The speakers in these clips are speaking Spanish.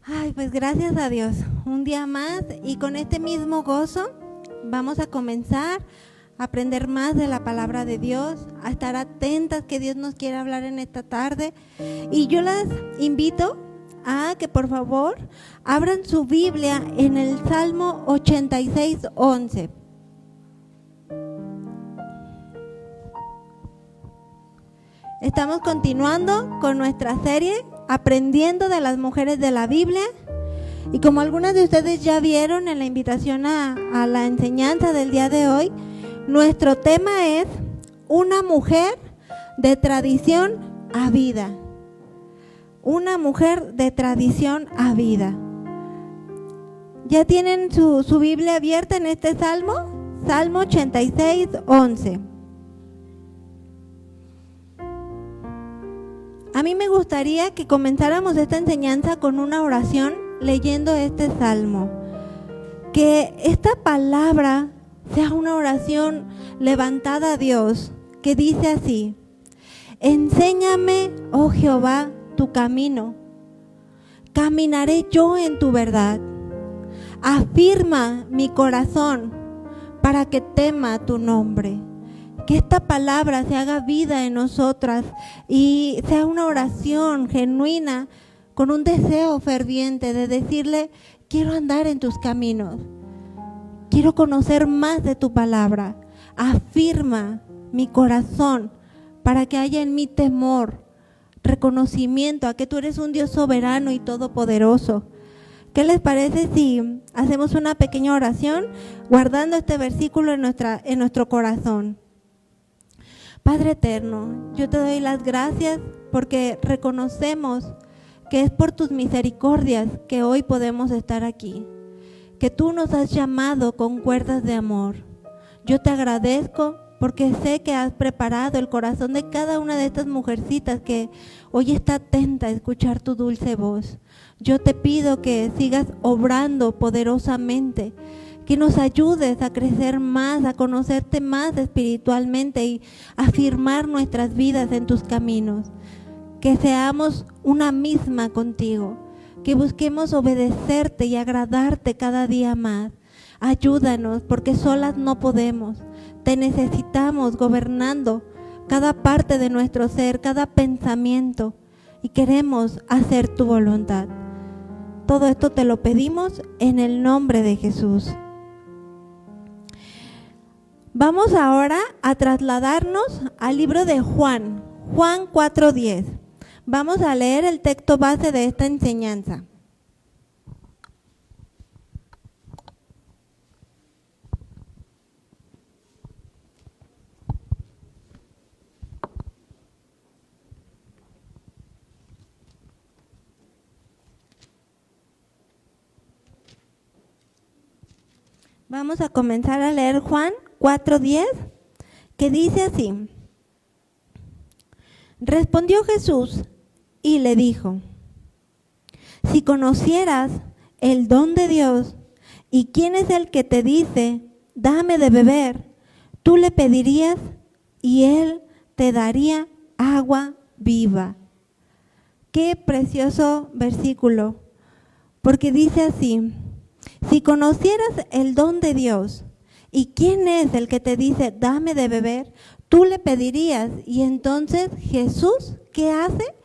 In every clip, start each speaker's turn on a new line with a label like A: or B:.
A: Ay, pues gracias a Dios, un día más y con este mismo gozo vamos a comenzar a aprender más de la palabra de Dios, a estar atentas que Dios nos quiere hablar en esta tarde. Y yo las invito a que por favor abran su Biblia en el Salmo 86:11. Estamos continuando con nuestra serie Aprendiendo de las mujeres de la Biblia, y como algunas de ustedes ya vieron en la invitación a la enseñanza del día de hoy, nuestro tema es una mujer de tradición a vida. Una mujer de tradición a vida. ¿Ya tienen su Biblia abierta en este Salmo? Salmo 86:11. A mí me gustaría que comenzáramos esta enseñanza con una oración leyendo este salmo. Que esta palabra sea una oración levantada a Dios, que dice así: enséñame, oh Jehová, tu camino, caminaré yo en tu verdad. Afirma mi corazón para que tema tu nombre. Que esta palabra se haga vida en nosotras y sea una oración genuina con un deseo ferviente de decirle: quiero andar en tus caminos, quiero conocer más de tu palabra. Afirma mi corazón para que haya en mí temor, reconocimiento a que tú eres un Dios soberano y todopoderoso. ¿Qué les parece si hacemos una pequeña oración guardando este versículo en nuestro corazón? Padre eterno, yo te doy las gracias porque reconocemos que es por tus misericordias que hoy podemos estar aquí, que tú nos has llamado con cuerdas de amor. Yo te agradezco porque sé que has preparado el corazón de cada una de estas mujercitas que hoy está atenta a escuchar tu dulce voz. Yo te pido que sigas obrando poderosamente, que nos ayudes a crecer más, a conocerte más espiritualmente y a afirmar nuestras vidas en tus caminos. Que seamos una misma contigo, que busquemos obedecerte y agradarte cada día más. Ayúdanos, porque solas no podemos. Te necesitamos gobernando cada parte de nuestro ser, cada pensamiento, y queremos hacer tu voluntad. Todo esto te lo pedimos en el nombre de Jesús. Vamos ahora a trasladarnos al libro de Juan 4:10. Vamos a leer el texto base de esta enseñanza. Vamos a comenzar a leer Juan 4:10, que dice así: respondió Jesús y le dijo: si conocieras el don de Dios y quién es el que te dice, dame de beber, tú le pedirías y él te daría agua viva. Qué precioso versículo, porque dice así: si conocieras el don de Dios y quién es el que te dice, dame de beber, tú le pedirías. Y entonces Jesús, ¿qué hace?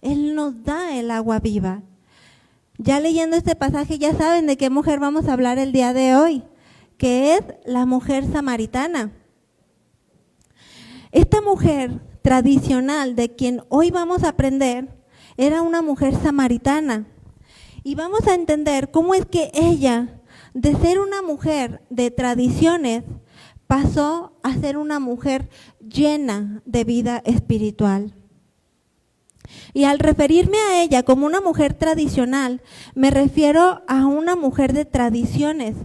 A: Él nos da el agua viva. Ya leyendo este pasaje ya saben de qué mujer vamos a hablar el día de hoy, que es la mujer samaritana. Esta mujer tradicional de quien hoy vamos a aprender era una mujer samaritana. Y vamos a entender cómo es que ella, de ser una mujer de tradiciones, pasó a ser una mujer llena de vida espiritual. Y al referirme a ella como una mujer tradicional, me refiero a una mujer de tradiciones.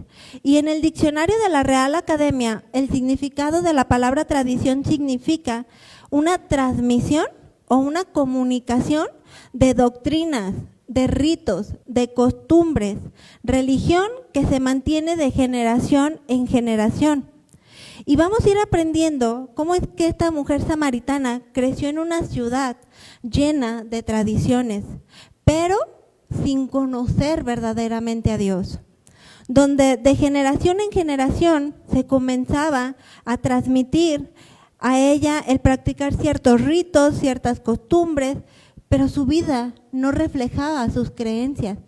A: Y en el diccionario de la Real Academia, el significado de la palabra tradición significa una transmisión o una comunicación de doctrinas, de ritos, de costumbres, religión que se mantiene de generación en generación. Y vamos a ir aprendiendo cómo es que esta mujer samaritana creció en una ciudad llena de tradiciones, pero sin conocer verdaderamente a Dios, donde de generación en generación se comenzaba a transmitir a ella el practicar ciertos ritos, ciertas costumbres, pero su vida no reflejaba sus creencias.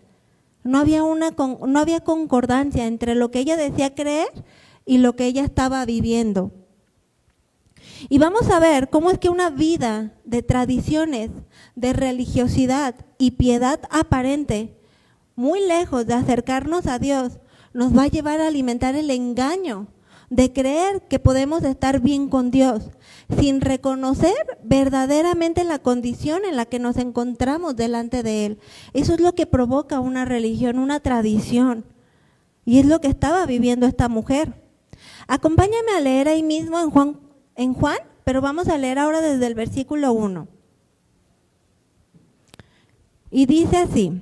A: No había concordancia entre lo que ella decía creer y lo que ella estaba viviendo. Y vamos a ver cómo es que una vida de tradiciones, de religiosidad y piedad aparente, muy lejos de acercarnos a Dios, nos va a llevar a alimentar el engaño de creer que podemos estar bien con Dios, sin reconocer verdaderamente la condición en la que nos encontramos delante de Él. Eso es lo que provoca una religión, una tradición. Y es lo que estaba viviendo esta mujer. Acompáñame a leer ahí mismo en Juan, pero vamos a leer ahora desde el versículo 1. Y dice así: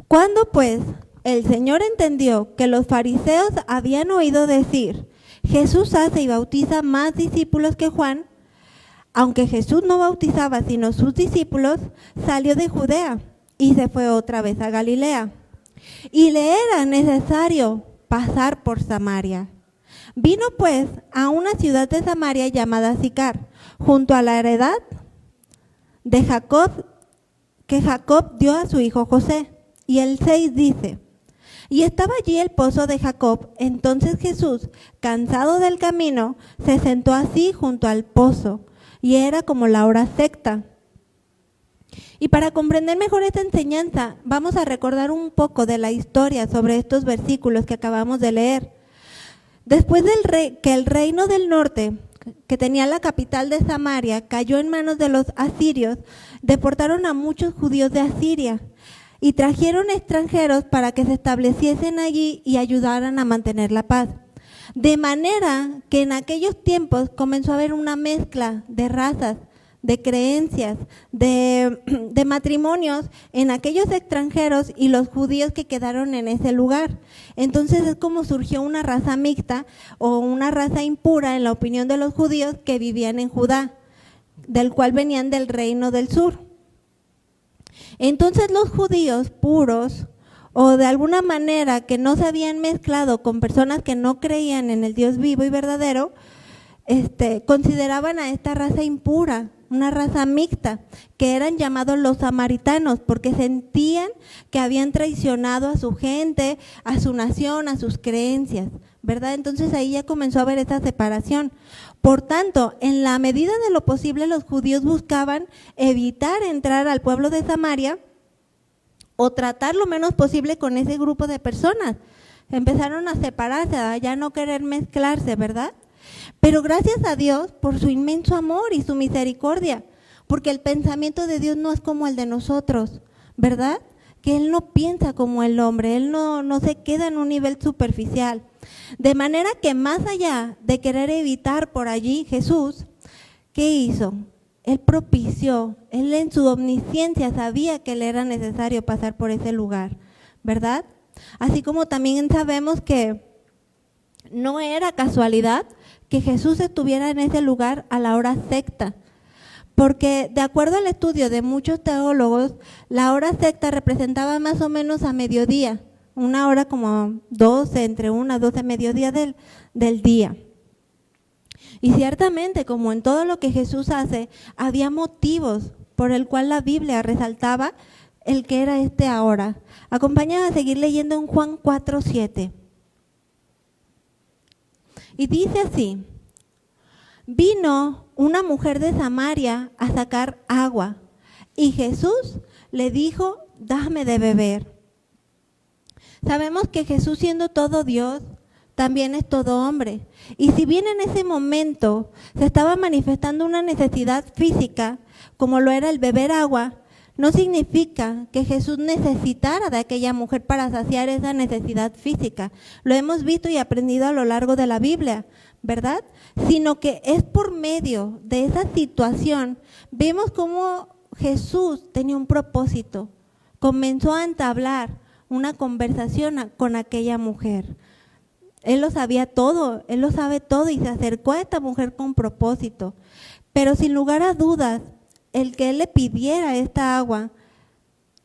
A: cuando pues el Señor entendió que los fariseos habían oído decir, Jesús hace y bautiza más discípulos que Juan, aunque Jesús no bautizaba sino sus discípulos, salió de Judea y se fue otra vez a Galilea. Y le era necesario pasar por Samaria. Vino pues a una ciudad de Samaria llamada Sicar, junto a la heredad de Jacob, que Jacob dio a su hijo José. Y el 6 dice: y estaba allí el pozo de Jacob. Entonces Jesús, cansado del camino, se sentó así junto al pozo, y era como la hora sexta. Y para comprender mejor esta enseñanza, vamos a recordar un poco de la historia sobre estos versículos que acabamos de leer. Después que el reino del norte, que tenía la capital de Samaria, cayó en manos de los asirios, deportaron a muchos judíos de Asiria y trajeron extranjeros para que se estableciesen allí y ayudaran a mantener la paz. De manera que en aquellos tiempos comenzó a haber una mezcla de razas, de creencias, de matrimonios en aquellos extranjeros y los judíos que quedaron en ese lugar. Entonces es como surgió una raza mixta o una raza impura en la opinión de los judíos que vivían en Judá, del cual venían del reino del sur. Entonces los judíos puros, o de alguna manera que no se habían mezclado con personas que no creían en el Dios vivo y verdadero, consideraban a esta raza impura, una raza mixta, que eran llamados los samaritanos, porque sentían que habían traicionado a su gente, a su nación, a sus creencias, ¿verdad? Entonces ahí ya comenzó a haber esa separación. Por tanto, en la medida de lo posible, los judíos buscaban evitar entrar al pueblo de Samaria o tratar lo menos posible con ese grupo de personas. Empezaron a separarse, a ya no querer mezclarse, ¿verdad? Pero gracias a Dios por su inmenso amor y su misericordia, porque el pensamiento de Dios no es como el de nosotros, ¿verdad? Que Él no piensa como el hombre, Él no se queda en un nivel superficial. De manera que más allá de querer evitar por allí Jesús, ¿qué hizo? Él propició, Él en su omnisciencia sabía que le era necesario pasar por ese lugar, ¿verdad? Así como también sabemos que no era casualidad que Jesús estuviera en ese lugar a la hora sexta, porque de acuerdo al estudio de muchos teólogos, la hora sexta representaba más o menos a mediodía, una hora como 12, entre 1 a 12 mediodía del día. Y ciertamente, como en todo lo que Jesús hace, había motivos por el cual la Biblia resaltaba el que era ahora. Acompáñame a seguir leyendo en Juan 4:7. Y dice así: vino una mujer de Samaria a sacar agua, y Jesús le dijo, dame de beber. Sabemos que Jesús, siendo todo Dios, también es todo hombre. Y si bien en ese momento se estaba manifestando una necesidad física, como lo era el beber agua, no significa que Jesús necesitara de aquella mujer para saciar esa necesidad física. Lo hemos visto y aprendido a lo largo de la Biblia, ¿verdad? Sino que es por medio de esa situación, vemos cómo Jesús tenía un propósito. Comenzó a entablar una conversación con aquella mujer. Él lo sabía todo, Él lo sabe todo y se acercó a esta mujer con propósito. Pero sin lugar a dudas, el que Él le pidiera esta agua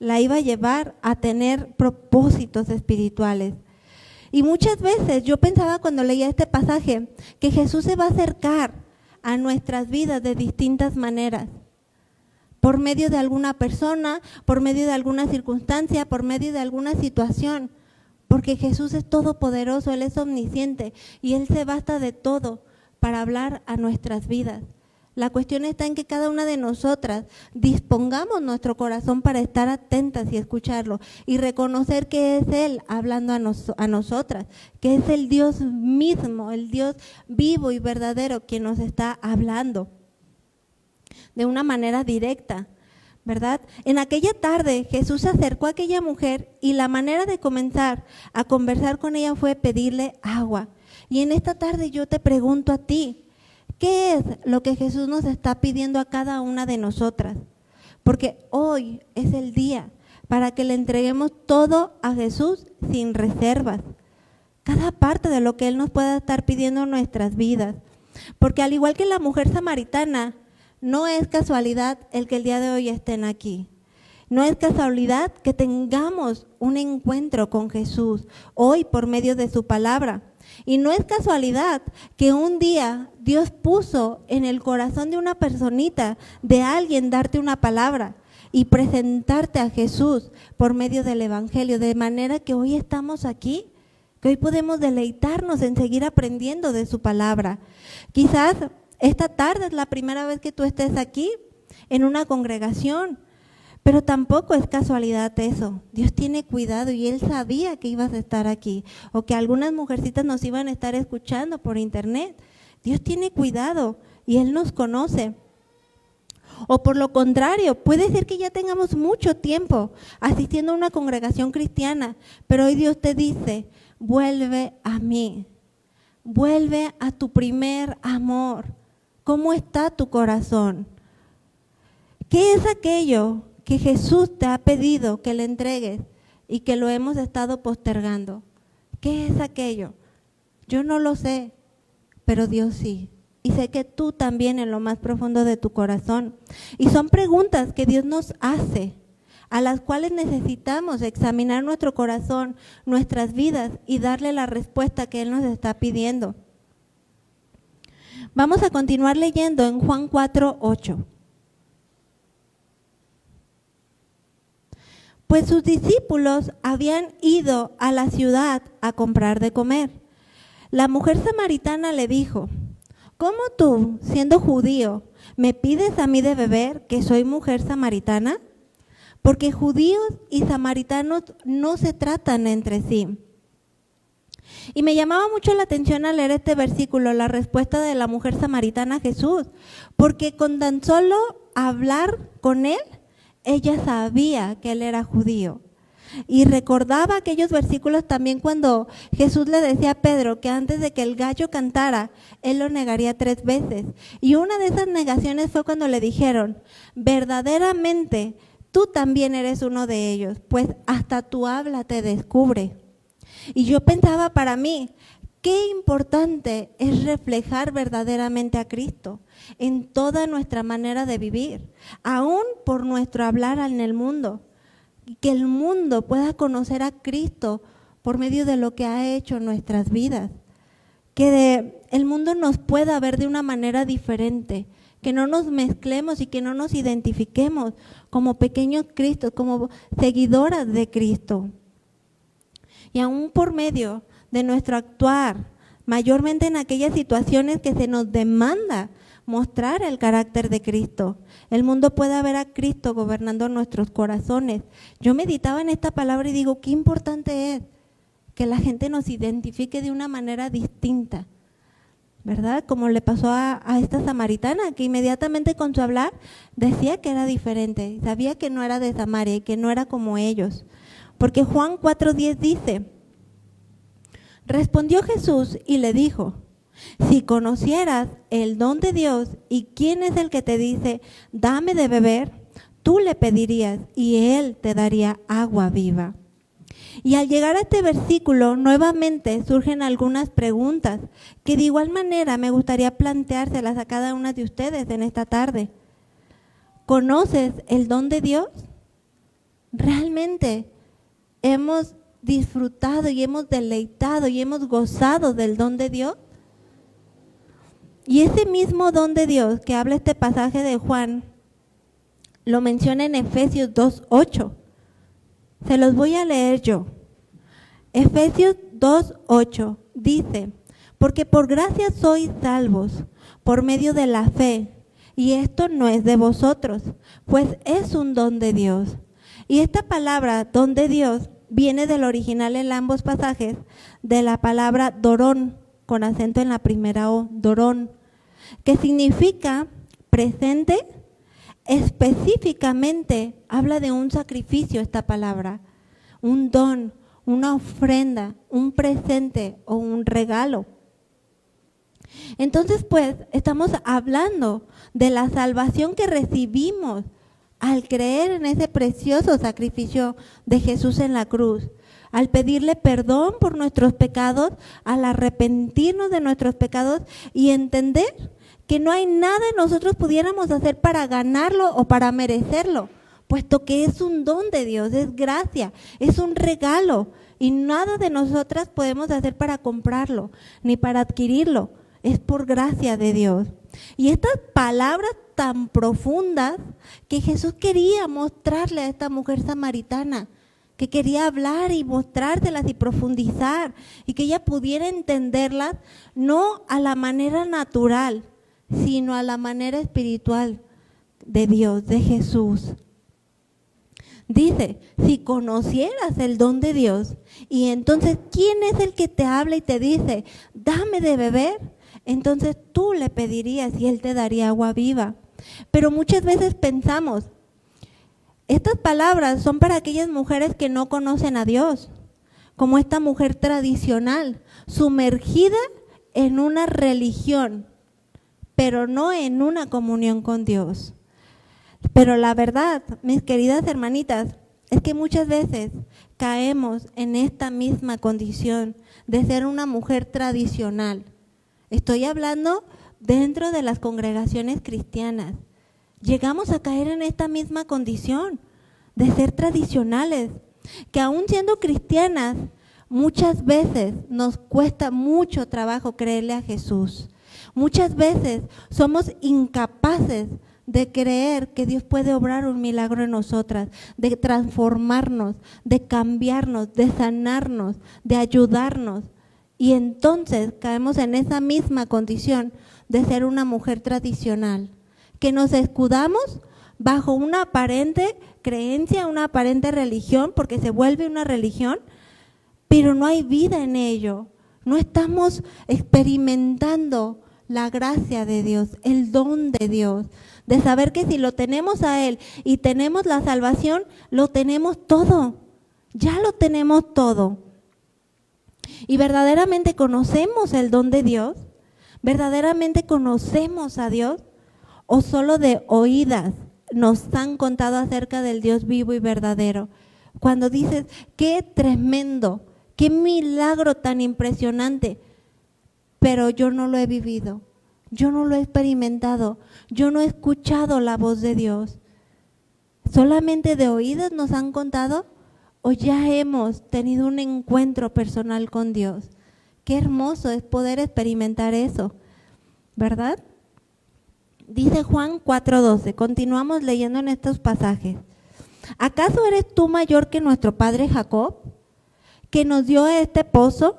A: la iba a llevar a tener propósitos espirituales. Y muchas veces yo pensaba cuando leía este pasaje que Jesús se va a acercar a nuestras vidas de distintas maneras, por medio de alguna persona, por medio de alguna circunstancia, por medio de alguna situación, porque Jesús es todopoderoso, Él es omnisciente y Él se basta de todo para hablar a nuestras vidas. La cuestión está en que cada una de nosotras dispongamos nuestro corazón para estar atentas y escucharlo y reconocer que es Él hablando a nosotras, que es el Dios mismo, el Dios vivo y verdadero quien nos está hablando de una manera directa, ¿verdad? En aquella tarde Jesús se acercó a aquella mujer y la manera de comenzar a conversar con ella fue pedirle agua. Y en esta tarde yo te pregunto a ti, ¿qué es lo que Jesús nos está pidiendo a cada una de nosotras? Porque hoy es el día para que le entreguemos todo a Jesús sin reservas. Cada parte de lo que Él nos pueda estar pidiendo en nuestras vidas. Porque al igual que la mujer samaritana, no es casualidad el que el día de hoy estén aquí. No es casualidad que tengamos un encuentro con Jesús hoy por medio de su palabra. Y no es casualidad que un día Dios puso en el corazón de una personita, de alguien, darte una palabra y presentarte a Jesús por medio del Evangelio, de manera que hoy estamos aquí, que hoy podemos deleitarnos en seguir aprendiendo de su palabra. Quizás esta tarde es la primera vez que tú estés aquí en una congregación, pero tampoco es casualidad eso. Dios tiene cuidado y Él sabía que ibas a estar aquí o que algunas mujercitas nos iban a estar escuchando por internet. Dios tiene cuidado y Él nos conoce. O por lo contrario, puede ser que ya tengamos mucho tiempo asistiendo a una congregación cristiana, pero hoy Dios te dice, vuelve a mí, vuelve a tu primer amor. ¿Cómo está tu corazón? ¿Qué es aquello que Jesús te ha pedido que le entregues y que lo hemos estado postergando? ¿Qué es aquello? Yo no lo sé, pero Dios sí. Y sé que tú también en lo más profundo de tu corazón. Y son preguntas que Dios nos hace, a las cuales necesitamos examinar nuestro corazón, nuestras vidas y darle la respuesta que Él nos está pidiendo. Vamos a continuar leyendo en Juan 4:8. Pues sus discípulos habían ido a la ciudad a comprar de comer. La mujer samaritana le dijo, ¿cómo tú, siendo judío, me pides a mí de beber que soy mujer samaritana? Porque judíos y samaritanos no se tratan entre sí. Y me llamaba mucho la atención al leer este versículo, la respuesta de la mujer samaritana a Jesús, porque con tan solo hablar con él, ella sabía que él era judío. Y recordaba aquellos versículos también cuando Jesús le decía a Pedro que antes de que el gallo cantara, él lo negaría 3 veces. Y una de esas negaciones fue cuando le dijeron, verdaderamente tú también eres uno de ellos, pues hasta tu habla te descubre. Y yo pensaba para mí, qué importante es reflejar verdaderamente a Cristo en toda nuestra manera de vivir, aún por nuestro hablar en el mundo. Y que el mundo pueda conocer a Cristo por medio de lo que ha hecho en nuestras vidas. Que el mundo nos pueda ver de una manera diferente, que no nos mezclemos y que no nos identifiquemos como pequeños Cristos, como seguidoras de Cristo. Y aún por medio de nuestro actuar, mayormente en aquellas situaciones que se nos demanda mostrar el carácter de Cristo, el mundo pueda ver a Cristo gobernando nuestros corazones. Yo meditaba en esta palabra y digo, qué importante es que la gente nos identifique de una manera distinta, ¿verdad? Como le pasó a esta samaritana, que inmediatamente con su hablar decía que era diferente, sabía que no era de Samaria y que no era como ellos. Porque Juan 4:10 dice, respondió Jesús y le dijo, si conocieras el don de Dios y quién es el que te dice, dame de beber, tú le pedirías y Él te daría agua viva. Y al llegar a este versículo, nuevamente surgen algunas preguntas que de igual manera me gustaría planteárselas a cada una de ustedes en esta tarde. ¿Conoces el don de Dios? realmente hemos disfrutado y hemos deleitado y hemos gozado del don de Dios? Y ese mismo don de Dios que habla este pasaje de Juan, lo menciona en Efesios 2:8. Se los voy a leer yo. Efesios 2:8 dice: porque por gracia sois salvos, por medio de la fe, y esto no es de vosotros, pues es un don de Dios. Y esta palabra, don de Dios, viene del original en ambos pasajes, de la palabra dorón, con acento en la primera O, dorón, que significa presente. Específicamente habla de un sacrificio esta palabra, un don, una ofrenda, un presente o un regalo. Entonces, pues, estamos hablando de la salvación que recibimos al creer en ese precioso sacrificio de Jesús en la cruz, al pedirle perdón por nuestros pecados, al arrepentirnos de nuestros pecados y entender que no hay nada que nosotros pudiéramos hacer para ganarlo o para merecerlo, puesto que es un don de Dios, es gracia, es un regalo y nada de nosotras podemos hacer para comprarlo ni para adquirirlo, es por gracia de Dios. Y estas palabras tan profundas que Jesús quería mostrarle a esta mujer samaritana, que quería hablar y mostrárselas y profundizar y que ella pudiera entenderlas no a la manera natural, sino a la manera espiritual de Dios, de Jesús. Dice, si conocieras el don de Dios, y entonces, ¿quién es el que te habla y te dice, dame de beber? Entonces tú le pedirías y Él te daría agua viva. Pero muchas veces pensamos, estas palabras son para aquellas mujeres que no conocen a Dios, como esta mujer tradicional, sumergida en una religión, pero no en una comunión con Dios. Pero la verdad, mis queridas hermanitas, es que muchas veces caemos en esta misma condición de ser una mujer tradicional. Estoy hablando dentro de las congregaciones cristianas. Llegamos a caer en esta misma condición de ser tradicionales, que aún siendo cristianas, muchas veces nos cuesta mucho trabajo creerle a Jesús. Muchas veces somos incapaces de creer que Dios puede obrar un milagro en nosotras, de transformarnos, de cambiarnos, de sanarnos, de ayudarnos. Y entonces caemos en esa misma condición de ser una mujer tradicional, que nos escudamos bajo una aparente creencia, una aparente religión, porque se vuelve una religión, pero no hay vida en ello. No estamos experimentando la gracia de Dios, el don de Dios, de saber que si lo tenemos a Él y tenemos la salvación, lo tenemos todo, ya lo tenemos todo. Y verdaderamente conocemos el don de Dios, verdaderamente conocemos a Dios, o solo de oídas nos han contado acerca del Dios vivo y verdadero. Cuando dices, qué tremendo, qué milagro tan impresionante, pero yo no lo he vivido, yo no lo he experimentado, yo no he escuchado la voz de Dios. ¿Solamente de oídas nos han contado o ya hemos tenido un encuentro personal con Dios? Qué hermoso es poder experimentar eso, ¿verdad? Dice Juan 4:12, continuamos leyendo en estos pasajes. ¿Acaso eres tú mayor que nuestro padre Jacob, que nos dio este pozo,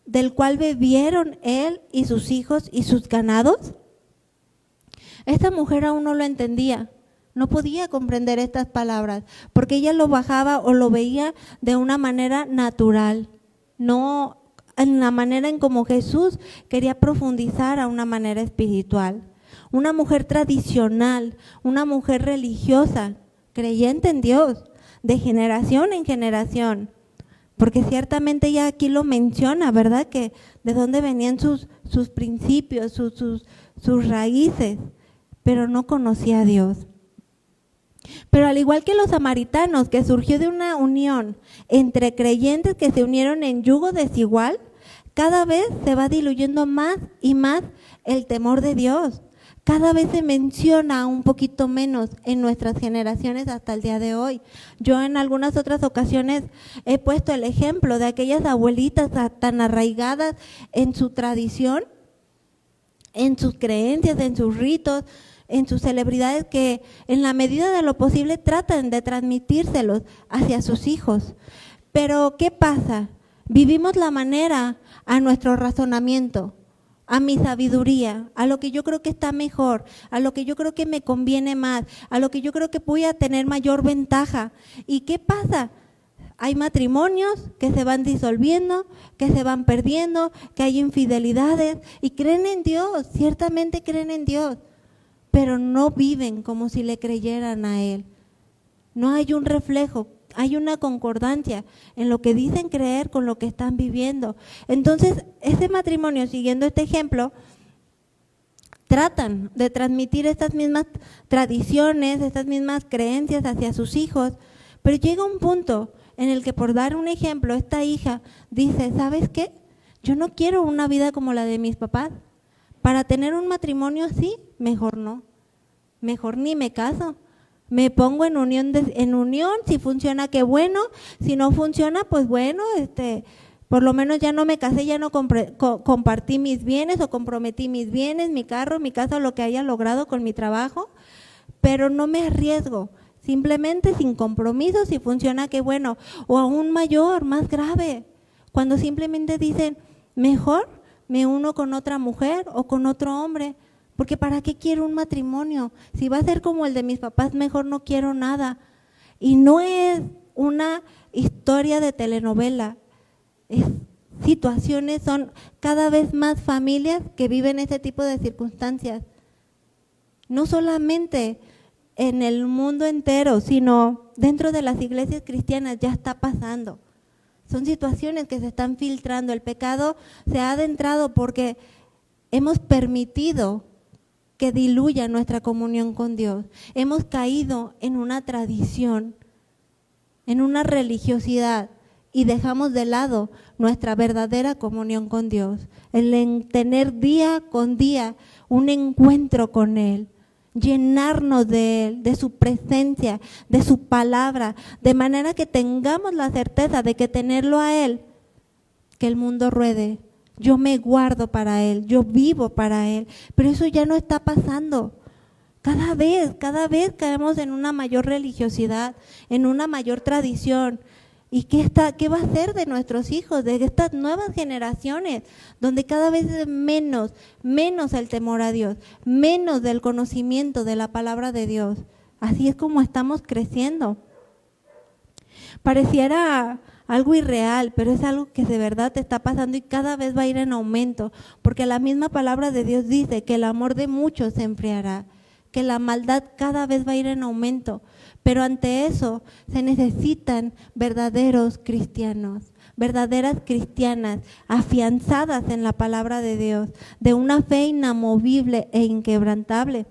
A: del cual bebieron él y sus hijos y sus ganados? Esta mujer aún no lo entendía, no podía comprender estas palabras, porque ella lo bajaba o lo veía de una manera natural, no en la manera en como Jesús quería profundizar a una manera espiritual. Una mujer tradicional, una mujer religiosa, creyente en Dios, de generación en generación. Porque ciertamente ella aquí lo menciona, ¿verdad? Que de dónde venían sus principios, sus raíces, pero no conocía a Dios. Pero al igual que los samaritanos, que surgió de una unión entre creyentes que se unieron en yugo desigual, cada vez se va diluyendo más y más el temor de Dios. cada vez se menciona un poquito menos en nuestras generaciones hasta el día de hoy. Yo en algunas otras ocasiones he puesto el ejemplo de aquellas abuelitas tan arraigadas en su tradición, en sus creencias, en sus ritos, en sus celebridades, que en la medida de lo posible tratan de transmitírselos hacia sus hijos. Pero ¿qué pasa? Vivimos la manera a nuestro razonamiento, a mi sabiduría, a lo que yo creo que está mejor, a lo que yo creo que me conviene más, a lo que yo creo que voy a tener mayor ventaja. ¿Y qué pasa? Hay matrimonios que se van disolviendo, que se van perdiendo, que hay infidelidades y creen en Dios, ciertamente creen en Dios, pero no viven como si le creyeran a Él. No hay un reflejo, hay una concordancia en lo que dicen creer con lo que están viviendo. Entonces, ese matrimonio, siguiendo este ejemplo, tratan de transmitir estas mismas tradiciones, estas mismas creencias hacia sus hijos, pero llega un punto en el que, por dar un ejemplo, esta hija dice, ¿sabes qué? Yo no quiero una vida como la de mis papás. Para tener un matrimonio así, mejor no. Mejor ni me caso. Me pongo en unión, si funciona, qué bueno. Si no funciona, pues bueno, por lo menos ya no me casé, ya no compartí mis bienes o comprometí mis bienes, mi carro, mi casa, lo que haya logrado con mi trabajo, pero no me arriesgo. Simplemente sin compromiso, si funciona, qué bueno. O aún mayor, más grave, cuando simplemente dicen, mejor me uno con otra mujer o con otro hombre, porque ¿para qué quiero un matrimonio? Si va a ser como el de mis papás, mejor no quiero nada. Y no es una historia de telenovela, situaciones, son cada vez más familias que viven ese tipo de circunstancias. No solamente en el mundo entero, sino dentro de las iglesias cristianas ya está pasando. Son situaciones que se están filtrando. El pecado se ha adentrado porque hemos permitido que diluya nuestra comunión con Dios. Hemos caído en una tradición, en una religiosidad, y dejamos de lado nuestra verdadera comunión con Dios. El tener día con día un encuentro con Él, llenarnos de Él, de su presencia, de su palabra, de manera que tengamos la certeza de que tenerlo a Él, que el mundo ruede. Yo me guardo para Él, yo vivo para Él, pero eso ya no está pasando. Cada vez caemos en una mayor religiosidad, en una mayor tradición. ¿Y qué va a ser de nuestros hijos, de estas nuevas generaciones, donde cada vez es menos el temor a Dios, menos del conocimiento de la palabra de Dios? Así es como estamos creciendo. Pareciera algo irreal, pero es algo que de verdad te está pasando y cada vez va a ir en aumento, porque la misma palabra de Dios dice que el amor de muchos se enfriará, que la maldad cada vez va a ir en aumento. Pero ante eso se necesitan verdaderos cristianos, verdaderas cristianas, afianzadas en la palabra de Dios, de una fe inamovible e inquebrantable.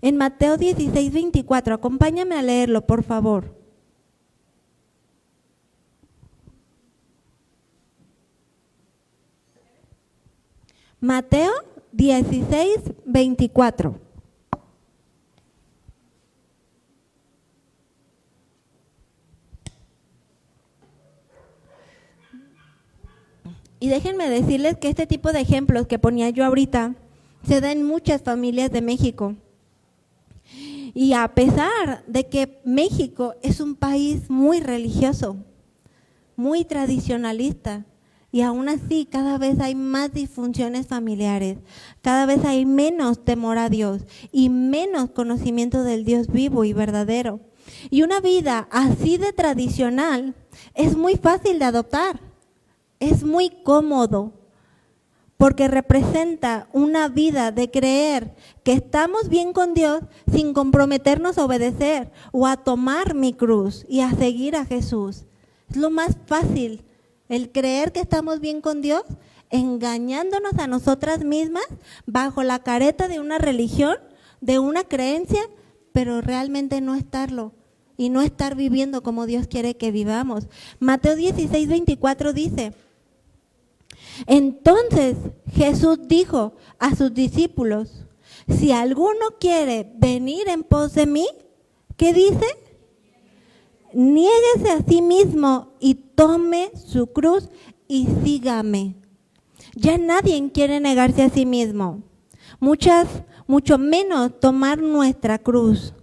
A: En Mateo 16:24, acompáñame a leerlo, por favor. Mateo 16:24. Y déjenme decirles que este tipo de ejemplos que ponía yo ahorita se da en muchas familias de México. Y a pesar de que México es un país muy religioso, muy tradicionalista, y aún así cada vez hay más disfunciones familiares, cada vez hay menos temor a Dios y menos conocimiento del Dios vivo y verdadero. Y una vida así de tradicional es muy fácil de adoptar. Es muy cómodo porque representa una vida de creer que estamos bien con Dios sin comprometernos a obedecer o a tomar mi cruz y a seguir a Jesús. Es lo más fácil, el creer que estamos bien con Dios, engañándonos a nosotras mismas bajo la careta de una religión, de una creencia, pero realmente no estarlo y no estar viviendo como Dios quiere que vivamos. Mateo 16:24 dice: Entonces Jesús dijo a sus discípulos, si alguno quiere venir en pos de mí, ¿qué dice? Niéguese a sí mismo y tome su cruz y sígame. Ya nadie quiere negarse a sí mismo, mucho menos tomar nuestra cruz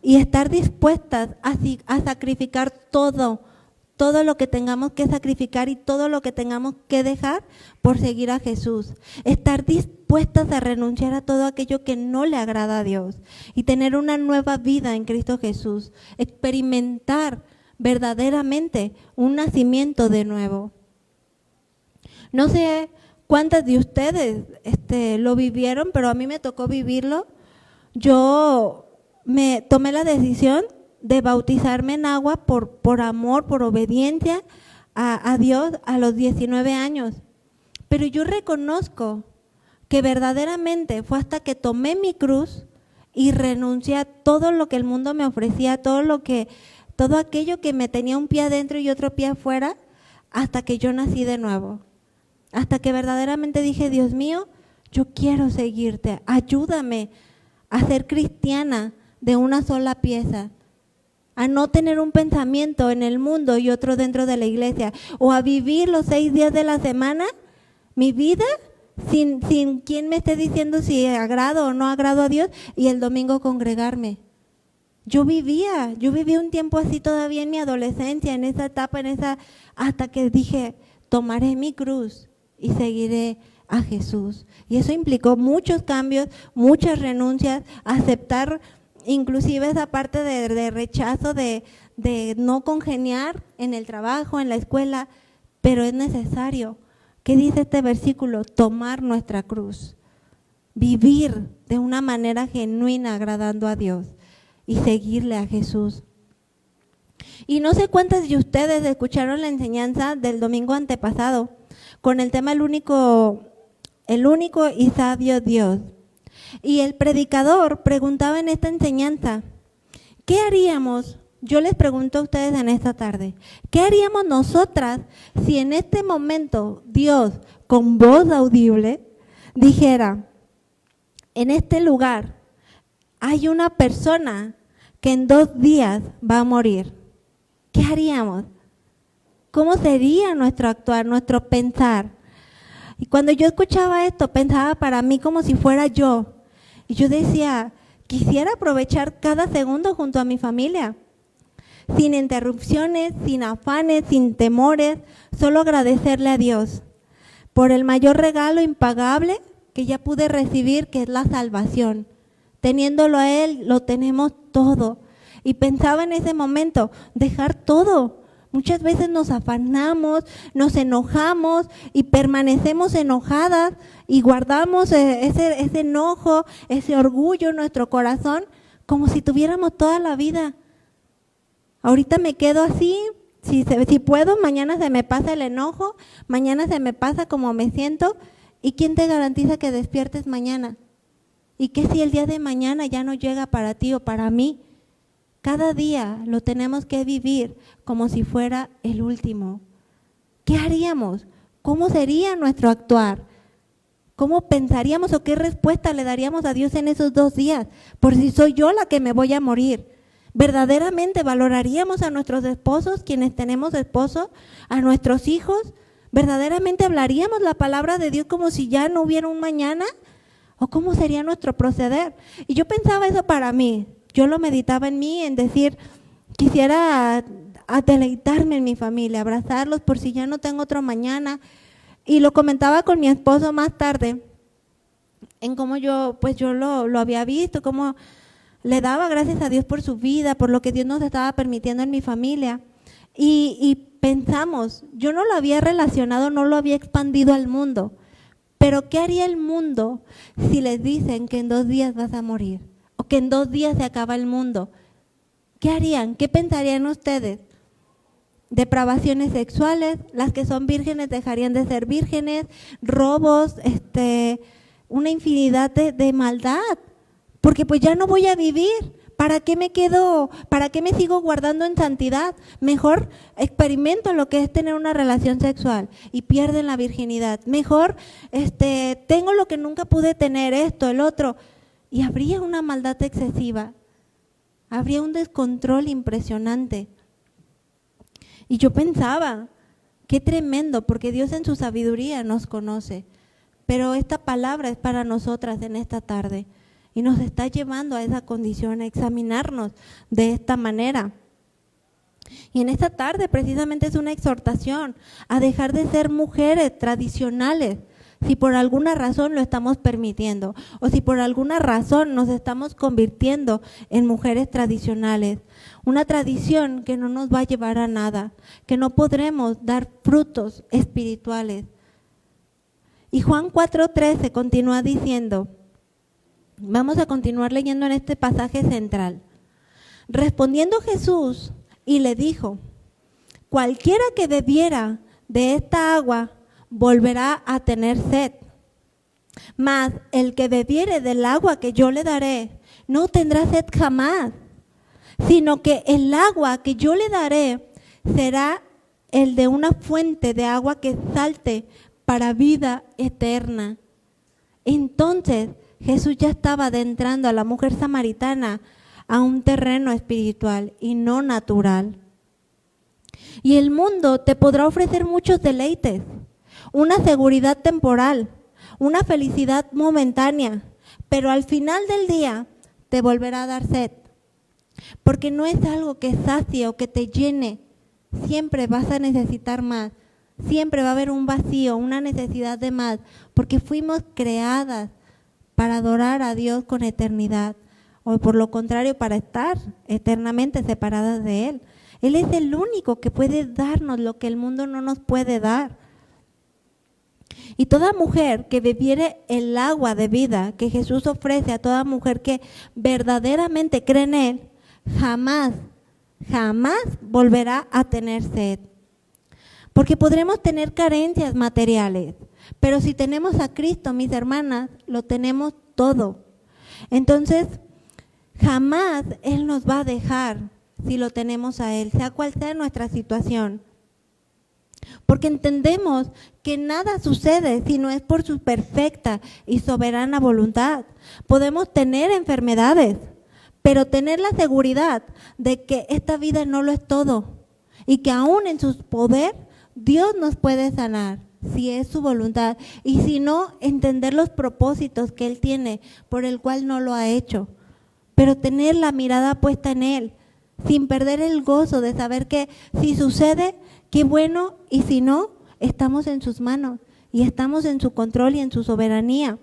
A: y estar dispuestas a sacrificar todo lo que tengamos que sacrificar y todo lo que tengamos que dejar por seguir a Jesús. Estar dispuestas a renunciar a todo aquello que no le agrada a Dios y tener una nueva vida en Cristo Jesús. Experimentar verdaderamente un nacimiento de nuevo. No sé cuántas de ustedes lo vivieron, pero a mí me tocó vivirlo. Yo me tomé la decisión de bautizarme en agua por amor, por obediencia a Dios a los 19 años. Pero yo reconozco que verdaderamente fue hasta que tomé mi cruz y renuncié a todo lo que el mundo me ofrecía, todo aquello que me tenía un pie adentro y otro pie afuera, hasta que yo nací de nuevo. Hasta que verdaderamente dije, Dios mío, yo quiero seguirte, ayúdame a ser cristiana de una sola pieza, a no tener un pensamiento en el mundo y otro dentro de la iglesia, o a vivir los 6 días de la semana, mi vida, sin quien me esté diciendo si agrado o no agrado a Dios, y el domingo congregarme. Yo vivía un tiempo así todavía en mi adolescencia, en esa etapa, hasta que dije, tomaré mi cruz y seguiré a Jesús. Y eso implicó muchos cambios, muchas renuncias, aceptar inclusive esa parte de rechazo, de no congeniar en el trabajo, en la escuela, pero es necesario. ¿Qué dice este versículo? Tomar nuestra cruz, vivir de una manera genuina agradando a Dios y seguirle a Jesús. Y no sé cuántas de ustedes escucharon la enseñanza del domingo antepasado con el tema el único y sabio Dios. Y el predicador preguntaba en esta enseñanza, ¿qué haríamos? Yo les pregunto a ustedes en esta tarde, ¿qué haríamos nosotras si en este momento Dios, con voz audible, dijera, en este lugar hay una persona que en 2 días va a morir? ¿Qué haríamos? ¿Cómo sería nuestro actuar, nuestro pensar? Y cuando yo escuchaba esto, pensaba para mí como si fuera yo. Y yo decía, quisiera aprovechar cada segundo junto a mi familia, sin interrupciones, sin afanes, sin temores, solo agradecerle a Dios por el mayor regalo impagable que ya pude recibir, que es la salvación. Teniéndolo a Él, lo tenemos todo. Y pensaba en ese momento, dejar todo. Muchas veces nos afanamos, nos enojamos y permanecemos enojadas y guardamos ese enojo, ese orgullo en nuestro corazón como si tuviéramos toda la vida. Ahorita me quedo así, si puedo, mañana se me pasa el enojo, mañana se me pasa como me siento. ¿Y quién te garantiza que despiertes mañana? ¿Y qué si el día de mañana ya no llega para ti o para mí? Cada día lo tenemos que vivir como si fuera el último. ¿Qué haríamos? ¿Cómo sería nuestro actuar? ¿Cómo pensaríamos o qué respuesta le daríamos a Dios en esos 2 días? Por si soy yo la que me voy a morir. ¿Verdaderamente valoraríamos a nuestros esposos, quienes tenemos esposos, a nuestros hijos? ¿Verdaderamente hablaríamos la palabra de Dios como si ya no hubiera un mañana? ¿O cómo sería nuestro proceder? Y yo pensaba eso para mí. Yo lo meditaba en mí, en decir, quisiera deleitarme en mi familia, abrazarlos por si ya no tengo otro mañana. Y lo comentaba con mi esposo más tarde, en cómo yo lo había visto, cómo le daba gracias a Dios por su vida, por lo que Dios nos estaba permitiendo en mi familia. Y pensamos, yo no lo había relacionado, no lo había expandido al mundo, pero ¿qué haría el mundo si les dicen que en 2 días vas a morir? O que en 2 días se acaba el mundo. ¿Qué harían? ¿Qué pensarían ustedes? Depravaciones sexuales, las que son vírgenes dejarían de ser vírgenes, robos, una infinidad de maldad, porque pues ya no voy a vivir. ¿Para qué me quedo? ¿Para qué me sigo guardando en santidad? Mejor experimento lo que es tener una relación sexual y pierden la virginidad. Mejor tengo lo que nunca pude tener, esto, el otro. Y habría una maldad excesiva. Habría un descontrol impresionante. Y yo pensaba, qué tremendo, porque Dios en su sabiduría nos conoce. Pero esta palabra es para nosotras en esta tarde. Y nos está llevando a esa condición, a examinarnos de esta manera. Y en esta tarde precisamente es una exhortación a dejar de ser mujeres tradicionales, si por alguna razón lo estamos permitiendo, o si por alguna razón nos estamos convirtiendo en mujeres tradicionales. Una tradición que no nos va a llevar a nada, que no podremos dar frutos espirituales. Y Juan 4:13 continúa diciendo, vamos a continuar leyendo en este pasaje central. Respondiendo Jesús y le dijo, cualquiera que bebiera de esta agua volverá a tener sed. Mas el que bebiere del agua que yo le daré no tendrá sed jamás, sino que el agua que yo le daré será el de una fuente de agua que salte para vida eterna. Entonces Jesús ya estaba adentrando a la mujer samaritana a un terreno espiritual y no natural. Y el mundo te podrá ofrecer muchos deleites, una seguridad temporal, una felicidad momentánea, pero al final del día te volverá a dar sed, porque no es algo que sacie o que te llene, siempre vas a necesitar más, siempre va a haber un vacío, una necesidad de más, porque fuimos creadas para adorar a Dios con eternidad, o por lo contrario, para estar eternamente separadas de Él. Él es el único que puede darnos lo que el mundo no nos puede dar. Y toda mujer que bebiere el agua de vida que Jesús ofrece a toda mujer que verdaderamente cree en Él, jamás volverá a tener sed. Porque podremos tener carencias materiales, pero si tenemos a Cristo, mis hermanas, lo tenemos todo. Entonces, jamás Él nos va a dejar si lo tenemos a Él, sea cual sea nuestra situación. Porque entendemos que nada sucede si no es por su perfecta y soberana voluntad. Podemos tener enfermedades, pero tener la seguridad de que esta vida no lo es todo y que aún en su poder Dios nos puede sanar, si es su voluntad, y si no, entender los propósitos que Él tiene, por el cual no lo ha hecho, pero tener la mirada puesta en Él, sin perder el gozo de saber que si sucede, qué bueno, y si no, estamos en sus manos, y estamos en su control y en su soberanía.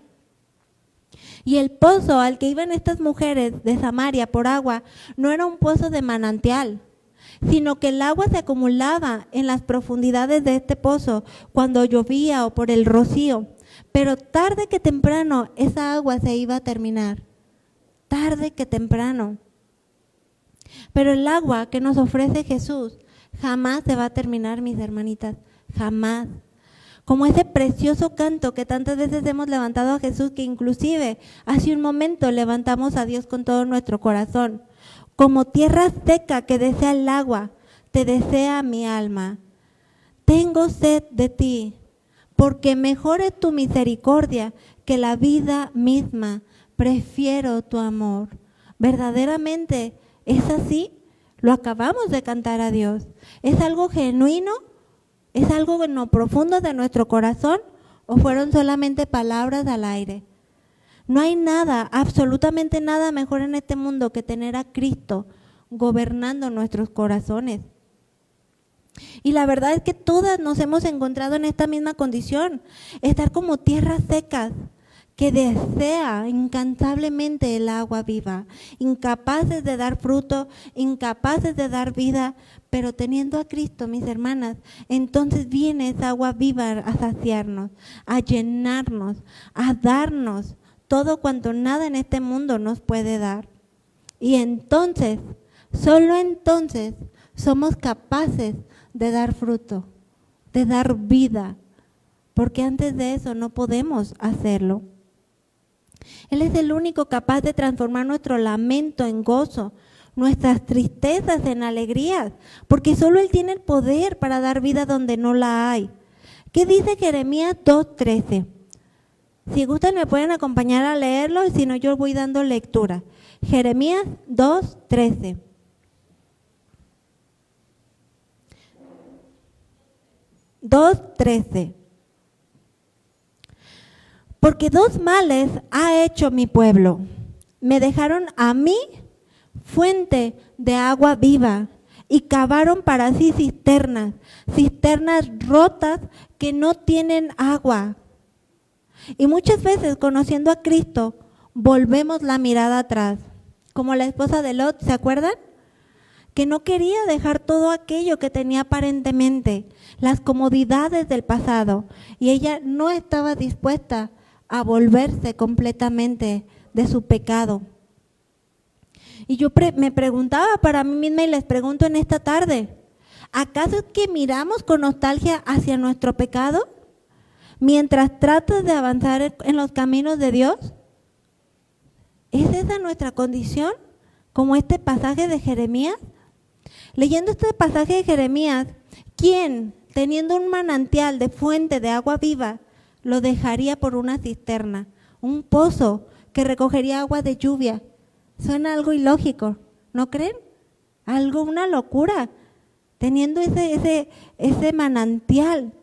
A: Y el pozo al que iban estas mujeres de Samaria por agua, no era un pozo de manantial, sino que el agua se acumulaba en las profundidades de este pozo cuando llovía o por el rocío. Pero tarde que temprano esa agua se iba a terminar, tarde que temprano. Pero el agua que nos ofrece Jesús jamás se va a terminar, mis hermanitas, jamás. Como ese precioso canto que tantas veces hemos levantado a Jesús, que inclusive hace un momento levantamos a Dios con todo nuestro corazón. Como tierra seca que desea el agua, te desea mi alma. Tengo sed de ti, porque mejor es tu misericordia que la vida misma. Prefiero tu amor. ¿Verdaderamente es así? Lo acabamos de cantar a Dios. ¿Es algo genuino? ¿Es algo en lo profundo de nuestro corazón? ¿O fueron solamente palabras al aire? No hay nada, absolutamente nada mejor en este mundo que tener a Cristo gobernando nuestros corazones. Y la verdad es que todas nos hemos encontrado en esta misma condición, estar como tierras secas que desea incansablemente el agua viva, incapaces de dar fruto, incapaces de dar vida, pero teniendo a Cristo, mis hermanas, entonces viene esa agua viva a saciarnos, a llenarnos, a darnos todo cuanto nada en este mundo nos puede dar. Y entonces, solo entonces, somos capaces de dar fruto, de dar vida, porque antes de eso no podemos hacerlo. Él es el único capaz de transformar nuestro lamento en gozo, nuestras tristezas en alegrías, porque solo Él tiene el poder para dar vida donde no la hay. ¿Qué dice Jeremías 2:13? Si gustan me pueden acompañar a leerlo, y si no yo voy dando lectura. Jeremías 2:13. Porque dos males ha hecho mi pueblo. Me dejaron a mí fuente de agua viva y cavaron para sí cisternas, cisternas rotas que no tienen agua. Y muchas veces, conociendo a Cristo, volvemos la mirada atrás, como la esposa de Lot, ¿se acuerdan? Que no quería dejar todo aquello que tenía aparentemente, las comodidades del pasado, y ella no estaba dispuesta a volverse completamente de su pecado. Y yo me preguntaba para mí misma y les pregunto en esta tarde, ¿acaso es que miramos con nostalgia hacia nuestro pecado mientras tratas de avanzar en los caminos de Dios? ¿Es esa nuestra condición? Como este pasaje de Jeremías. Leyendo este pasaje de Jeremías, ¿quién, teniendo un manantial de fuente de agua viva, lo dejaría por una cisterna, un pozo que recogería agua de lluvia? Suena algo ilógico, ¿no creen? Algo, una locura, teniendo ese manantial.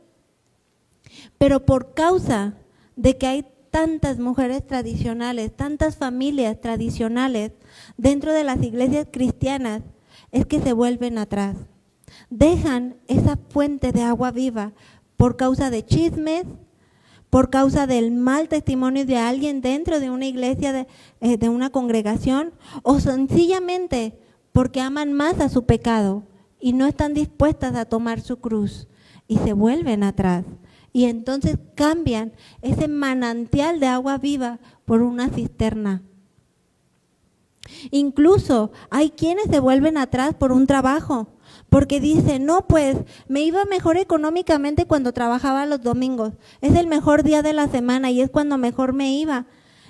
A: Pero por causa de que hay tantas mujeres tradicionales, tantas familias tradicionales dentro de las iglesias cristianas, es que se vuelven atrás. Dejan esa fuente de agua viva por causa de chismes, por causa del mal testimonio de alguien dentro de una iglesia, de una congregación, o sencillamente porque aman más a su pecado y no están dispuestas a tomar su cruz y se vuelven atrás. Y entonces cambian ese manantial de agua viva por una cisterna. Incluso hay quienes se vuelven atrás por un trabajo, porque dicen, no, pues me iba mejor económicamente cuando trabajaba los domingos. Es el mejor día de la semana y es cuando mejor me iba.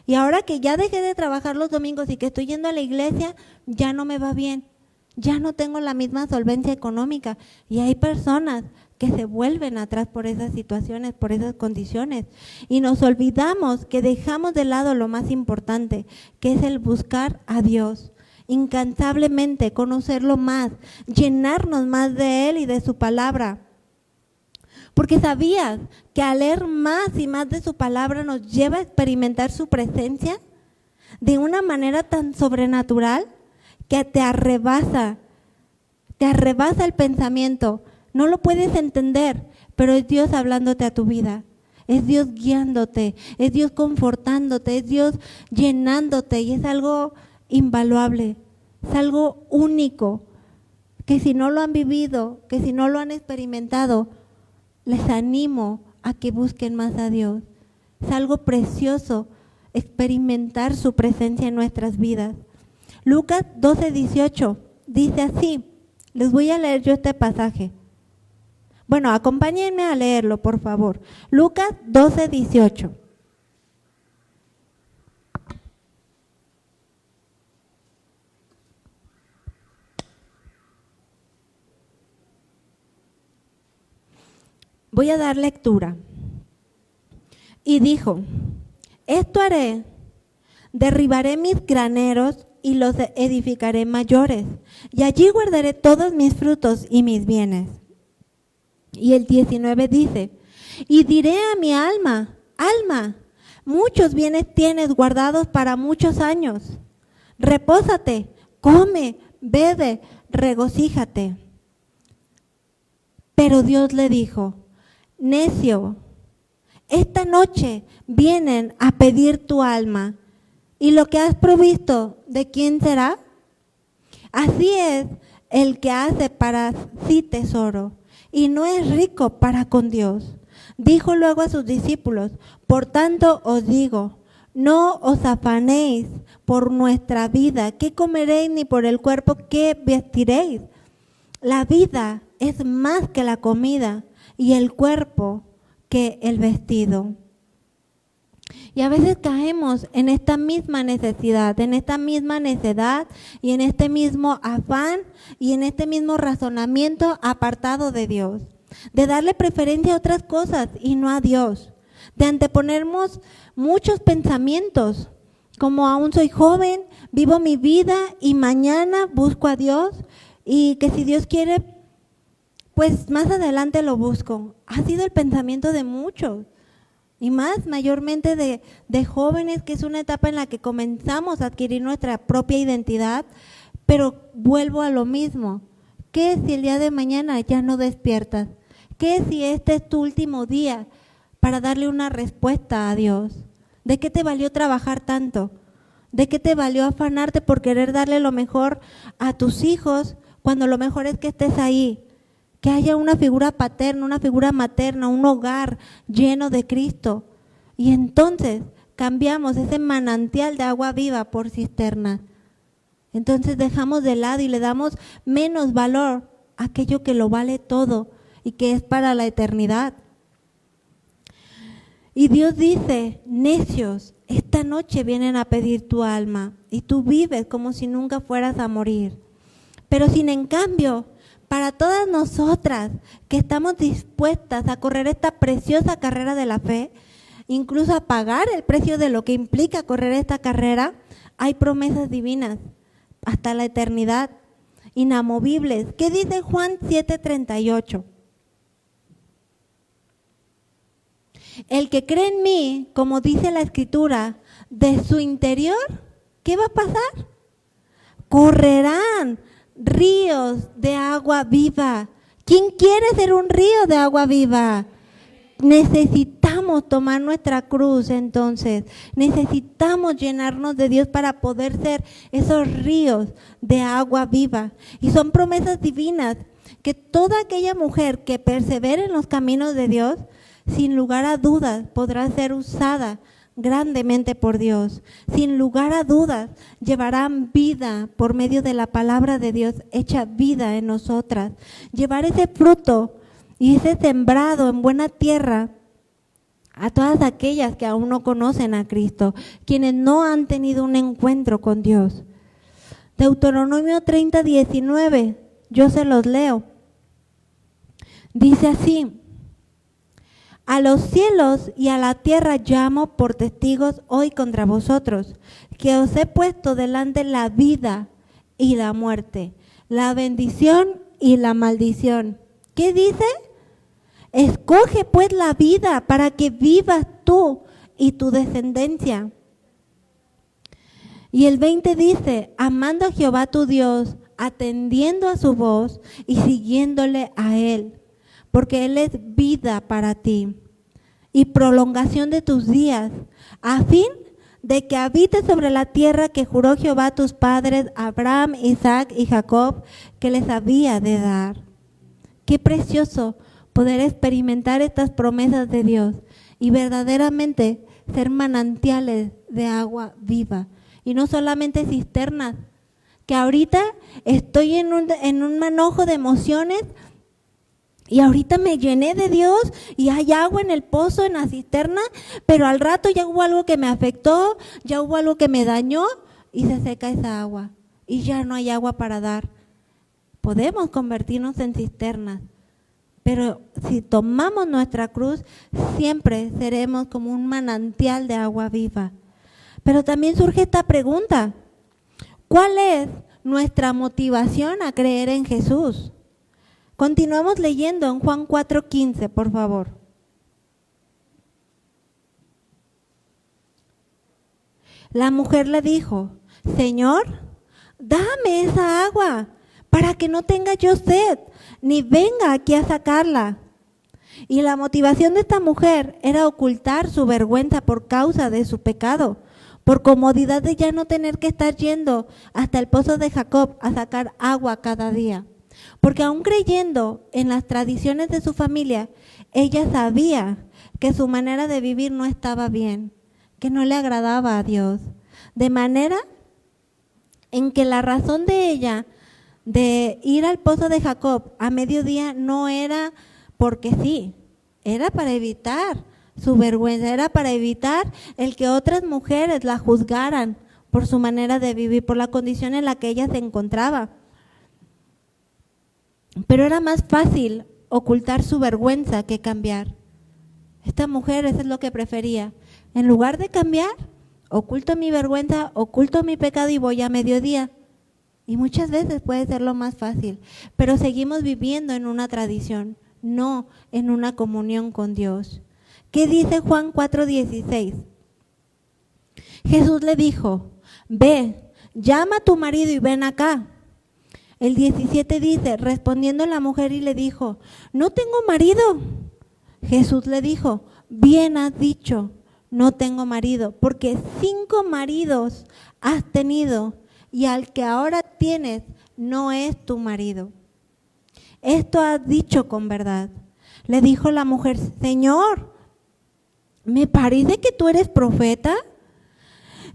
A: Y ahora que ya dejé de trabajar los domingos y que estoy yendo a la iglesia, ya no me va bien. Ya no tengo la misma solvencia económica. Y hay personas que se vuelven atrás por esas situaciones, por esas condiciones. Y nos olvidamos que dejamos de lado lo más importante, que es el buscar a Dios. Incansablemente, conocerlo más, llenarnos más de Él y de su palabra. Porque sabías que al leer más y más de su palabra nos lleva a experimentar su presencia de una manera tan sobrenatural que te arrebasa el pensamiento. No lo puedes entender, pero es Dios hablándote a tu vida. Es Dios guiándote, es Dios confortándote, es Dios llenándote y es algo invaluable, es algo único, que si no lo han vivido, que si no lo han experimentado, les animo a que busquen más a Dios. Es algo precioso experimentar su presencia en nuestras vidas. Lucas 12:18 dice así, les voy a leer yo este pasaje. Bueno, acompáñenme a leerlo, por favor. Lucas 12:18. Voy a dar lectura. Y dijo, esto haré, derribaré mis graneros y los edificaré mayores, y allí guardaré todos mis frutos y mis bienes. Y el 19 dice, y diré a mi alma, alma, muchos bienes tienes guardados para muchos años. Repósate, come, bebe, regocíjate. Pero Dios le dijo, necio, esta noche vienen a pedir tu alma, y lo que has provisto, ¿de quién será? Así es el que hace para sí tesoro, y no es rico para con Dios. Dijo luego a sus discípulos, por tanto os digo, no os afanéis por nuestra vida, qué comeréis, ni por el cuerpo, qué vestiréis. La vida es más que la comida, y el cuerpo que el vestido. Y a veces caemos en esta misma necesidad, en esta misma necedad y en este mismo afán y en este mismo razonamiento apartado de Dios, de darle preferencia a otras cosas y no a Dios, de anteponernos muchos pensamientos, como aún soy joven, vivo mi vida y mañana busco a Dios y que si Dios quiere, pues más adelante lo busco. Ha sido el pensamiento de muchos. Y más mayormente de jóvenes, que es una etapa en la que comenzamos a adquirir nuestra propia identidad, pero vuelvo a lo mismo. ¿Qué si el día de mañana ya no despiertas? ¿Qué si este es tu último día para darle una respuesta a Dios? ¿De qué te valió trabajar tanto? ¿De qué te valió afanarte por querer darle lo mejor a tus hijos cuando lo mejor es que estés ahí? Que haya una figura paterna, una figura materna, un hogar lleno de Cristo. Y entonces cambiamos ese manantial de agua viva por cisterna. Entonces dejamos de lado y le damos menos valor a aquello que lo vale todo y que es para la eternidad. Y Dios dice, necios, esta noche vienen a pedir tu alma y tú vives como si nunca fueras a morir. Pero sin en cambio, para todas nosotras que estamos dispuestas a correr esta preciosa carrera de la fe, incluso a pagar el precio de lo que implica correr esta carrera, hay promesas divinas hasta la eternidad, inamovibles. ¿Qué dice Juan 7:38? El que cree en mí, como dice la Escritura, de su interior, ¿qué va a pasar? Correrán ríos de agua viva. ¿Quién quiere ser un río de agua viva? Necesitamos tomar nuestra cruz entonces. Necesitamos llenarnos de Dios para poder ser esos ríos de agua viva. Y son promesas divinas que toda aquella mujer que persevere en los caminos de Dios, sin lugar a dudas, podrá ser usada grandemente por Dios. Sin lugar a dudas, llevarán vida por medio de la palabra de Dios hecha vida en nosotras. Llevar ese fruto y ese sembrado en buena tierra a todas aquellas que aún no conocen a Cristo, quienes no han tenido un encuentro con Dios. Deuteronomio 30:19, yo se los leo. Dice así: a los cielos y a la tierra llamo por testigos hoy contra vosotros, que os he puesto delante la vida y la muerte, la bendición y la maldición. ¿Qué dice? Escoge pues la vida para que vivas tú y tu descendencia. Y el 20 dice, amando a Jehová tu Dios, atendiendo a su voz y siguiéndole a Él, porque Él es vida para ti y prolongación de tus días, a fin de que habites sobre la tierra que juró Jehová a tus padres, Abraham, Isaac y Jacob, que les había de dar. Qué precioso poder experimentar estas promesas de Dios y verdaderamente ser manantiales de agua viva y no solamente cisternas, que ahorita estoy en un manojo de emociones y ahorita me llené de Dios y hay agua en el pozo, en la cisterna, pero al rato ya hubo algo que me afectó, ya hubo algo que me dañó y se seca esa agua y ya no hay agua para dar. Podemos convertirnos en cisternas, pero si tomamos nuestra cruz, siempre seremos como un manantial de agua viva. Pero también surge esta pregunta: ¿cuál es nuestra motivación a creer en Jesús? Continuamos leyendo en Juan 4:15, por favor. La mujer le dijo: Señor, dame esa agua para que no tenga yo sed, ni venga aquí a sacarla. Y la motivación de esta mujer era ocultar su vergüenza por causa de su pecado, por comodidad de ya no tener que estar yendo hasta el pozo de Jacob a sacar agua cada día. Porque aún creyendo en las tradiciones de su familia, ella sabía que su manera de vivir no estaba bien, que no le agradaba a Dios. De manera en que la razón de ella de ir al pozo de Jacob a mediodía no era porque sí, era para evitar su vergüenza, era para evitar el que otras mujeres la juzgaran por su manera de vivir, por la condición en la que ella se encontraba. Pero era más fácil ocultar su vergüenza que cambiar. Esta mujer, eso es lo que prefería. En lugar de cambiar, oculto mi vergüenza, oculto mi pecado y voy a mediodía. Y muchas veces puede ser lo más fácil, pero seguimos viviendo en una tradición, no en una comunión con Dios. ¿Qué dice Juan 4:16? Jesús le dijo, ve, llama a tu marido y ven acá. El 17 dice, respondiendo la mujer y le dijo, no tengo marido. Jesús le dijo, bien has dicho, no tengo marido, porque 5 maridos has tenido y al que ahora tienes no es tu marido. Esto has dicho con verdad. Le dijo la mujer, Señor, me parece que tú eres profeta.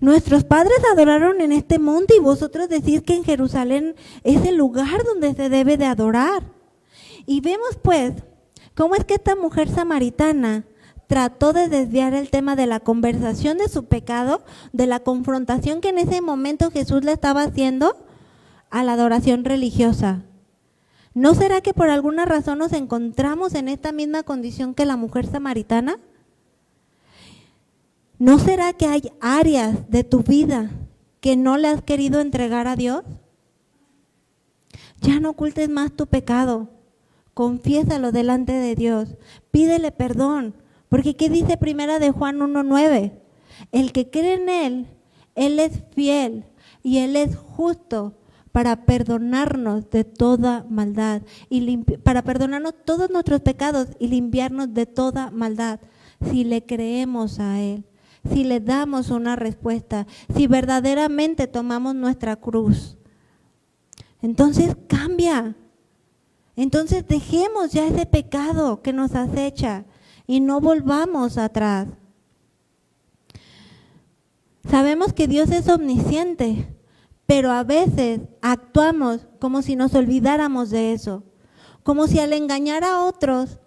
A: Nuestros padres adoraron en este monte y vosotros decís que en Jerusalén es el lugar donde se debe de adorar. Y vemos pues cómo es que esta mujer samaritana trató de desviar el tema de la conversación de su pecado, de la confrontación que en ese momento Jesús le estaba haciendo a la adoración religiosa. ¿No será que por alguna razón nos encontramos en esta misma condición que la mujer samaritana? ¿No será que hay áreas de tu vida que no le has querido entregar a Dios? Ya no ocultes más tu pecado, confiésalo delante de Dios, pídele perdón, porque ¿qué dice primera de Juan 1:9? El que cree en Él, Él es fiel y Él es justo para perdonarnos de toda maldad, y para perdonarnos todos nuestros pecados y limpiarnos de toda maldad, si le creemos a Él. Si le damos una respuesta, si verdaderamente tomamos nuestra cruz. Entonces cambia. Entonces dejemos ya ese pecado que nos acecha y no volvamos atrás. Sabemos que Dios es omnisciente, pero a veces actuamos como si nos olvidáramos de eso. Como si al engañar a otros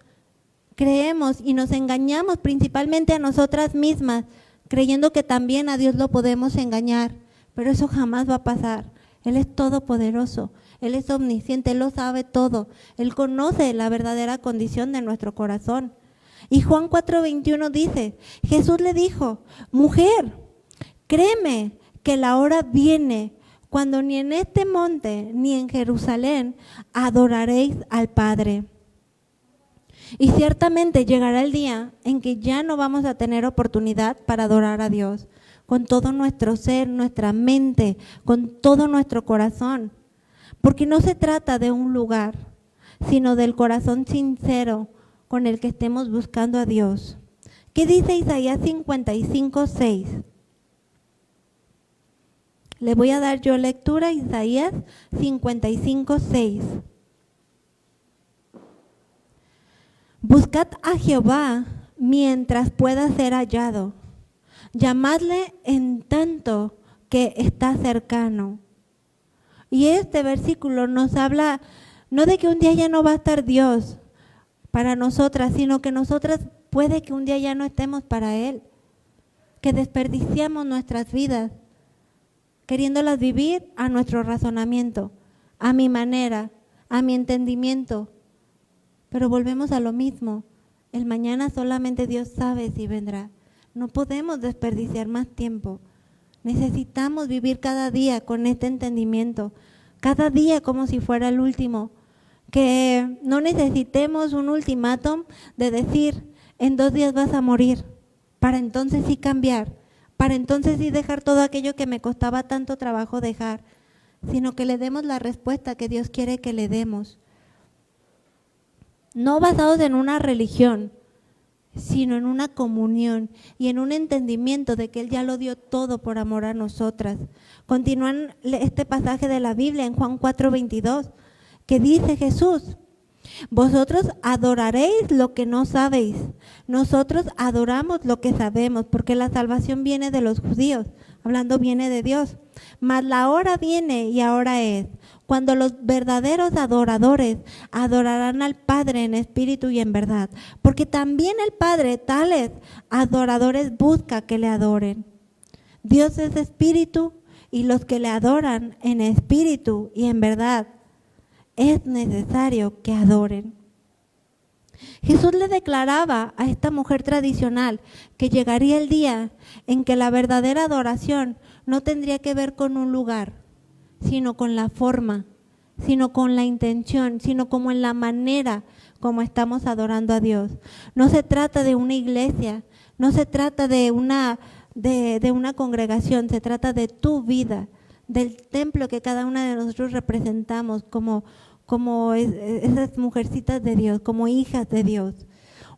A: creemos y nos engañamos principalmente a nosotras mismas, creyendo que también a Dios lo podemos engañar, pero eso jamás va a pasar. Él es todopoderoso, Él es omnisciente, Él lo sabe todo, Él conoce la verdadera condición de nuestro corazón. Y Juan 4:21 dice, Jesús le dijo, mujer, créeme que la hora viene cuando ni en este monte ni en Jerusalén adoraréis al Padre. Y ciertamente llegará el día en que ya no vamos a tener oportunidad para adorar a Dios con todo nuestro ser, nuestra mente, con todo nuestro corazón. Porque no se trata de un lugar, sino del corazón sincero con el que estemos buscando a Dios. ¿Qué dice Isaías 55:6? Le voy a dar yo lectura a Isaías 55:6. Buscad a Jehová mientras pueda ser hallado. Llamadle en tanto que está cercano. Y este versículo nos habla no de que un día ya no va a estar Dios para nosotras, sino que nosotras puede que un día ya no estemos para Él. Que desperdiciamos nuestras vidas queriéndolas vivir a nuestro razonamiento, a mi manera, a mi entendimiento. Pero volvemos a lo mismo, el mañana solamente Dios sabe si vendrá. No podemos desperdiciar más tiempo. Necesitamos vivir cada día con este entendimiento, cada día como si fuera el último. Que no necesitemos un ultimátum de decir, en 2 días vas a morir, para entonces sí cambiar, para entonces sí dejar todo aquello que me costaba tanto trabajo dejar, sino que le demos la respuesta que Dios quiere que le demos. No basados en una religión, sino en una comunión y en un entendimiento de que Él ya lo dio todo por amor a nosotras. Continúan este pasaje de la Biblia en Juan 4:22, que dice Jesús, vosotros adoraréis lo que no sabéis, nosotros adoramos lo que sabemos, porque la salvación viene de los judíos, hablando viene de Dios. Mas la hora viene y ahora es, cuando los verdaderos adoradores adorarán al Padre en espíritu y en verdad, porque también el Padre tales adoradores busca que le adoren. Dios es espíritu y los que le adoran en espíritu y en verdad es necesario que adoren. Jesús le declaraba a esta mujer tradicional que llegaría el día en que la verdadera adoración no tendría que ver con un lugar, sino con la forma, sino con la intención, sino como en la manera como estamos adorando a Dios. No se trata de una iglesia, no se trata de una congregación, se trata de tu vida, del templo que cada una de nosotros representamos como esas mujercitas de Dios, como hijas de Dios.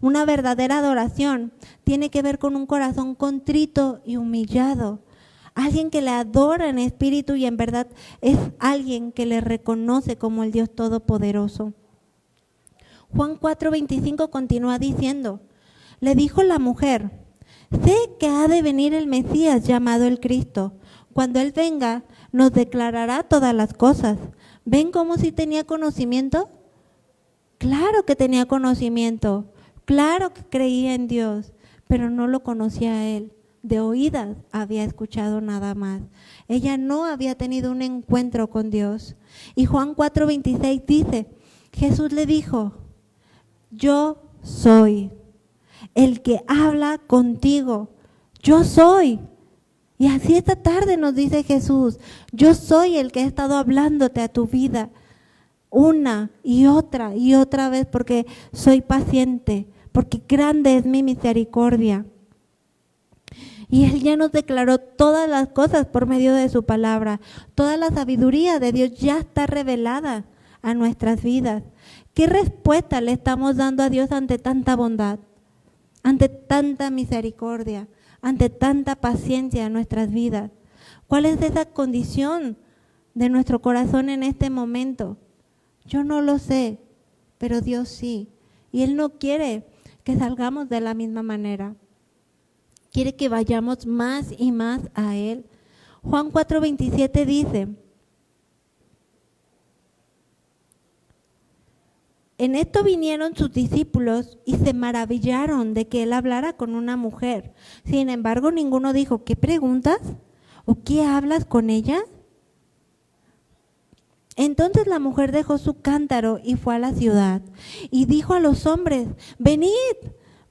A: Una verdadera adoración tiene que ver con un corazón contrito y humillado. Alguien que le adora en espíritu y en verdad es alguien que le reconoce como el Dios Todopoderoso. Juan 4:25 continúa diciendo, le dijo la mujer, sé que ha de venir el Mesías llamado el Cristo. Cuando Él venga, nos declarará todas las cosas. ¿Ven cómo sí tenía conocimiento? Claro que tenía conocimiento, claro que creía en Dios, pero no lo conocía a Él. De oídas había escuchado nada más. Ella no había tenido un encuentro con Dios. Y Juan 4:26 dice, Jesús le dijo, yo soy el que habla contigo, yo soy. Y así esta tarde nos dice Jesús, yo soy el que he estado hablándote a tu vida una y otra vez porque soy paciente, porque grande es mi misericordia. Y Él ya nos declaró todas las cosas por medio de su palabra. Toda la sabiduría de Dios ya está revelada a nuestras vidas. ¿Qué respuesta le estamos dando a Dios ante tanta bondad, ante tanta misericordia, ante tanta paciencia en nuestras vidas? ¿Cuál es esa condición de nuestro corazón en este momento? Yo no lo sé, pero Dios sí. Y Él no quiere que salgamos de la misma manera. Quiere que vayamos más y más a Él. Juan 4:27 dice, en esto vinieron sus discípulos y se maravillaron de que Él hablara con una mujer. Sin embargo, ninguno dijo, ¿qué preguntas? ¿O qué hablas con ella? Entonces la mujer dejó su cántaro y fue a la ciudad y dijo a los hombres, venid,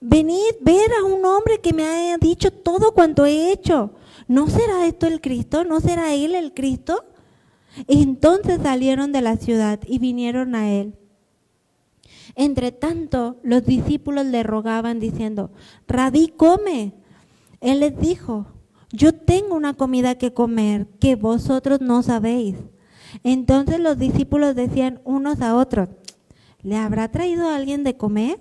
A: ver a un hombre que me ha dicho todo cuanto he hecho. ¿No será esto el Cristo? ¿No será Él el Cristo? Entonces salieron de la ciudad y vinieron a Él. Entre tanto, los discípulos le rogaban diciendo, Rabí, come. Él les dijo, yo tengo una comida que comer que vosotros no sabéis. Entonces los discípulos decían unos a otros, ¿le habrá traído alguien de comer?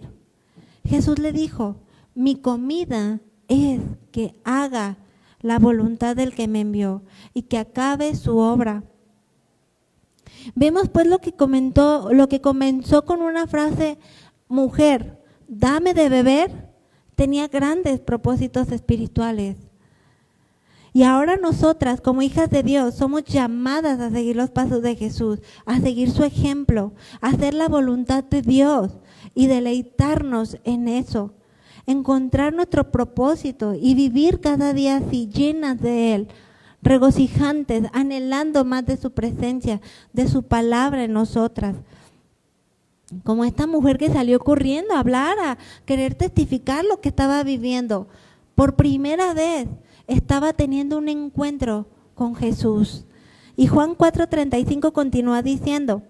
A: Jesús le dijo, mi comida es que haga la voluntad del que me envió y que acabe su obra. Vemos pues lo que comenzó con una frase, mujer, dame de beber, tenía grandes propósitos espirituales. Y ahora nosotras, como hijas de Dios, somos llamadas a seguir los pasos de Jesús, a seguir su ejemplo, a hacer la voluntad de Dios y deleitarnos en eso, encontrar nuestro propósito y vivir cada día así, llenas de Él, regocijantes, anhelando más de su presencia, de su palabra en nosotras. Como esta mujer que salió corriendo a hablar, a querer testificar lo que estaba viviendo. Por primera vez estaba teniendo un encuentro con Jesús. Y Juan 4:35 continúa diciendo,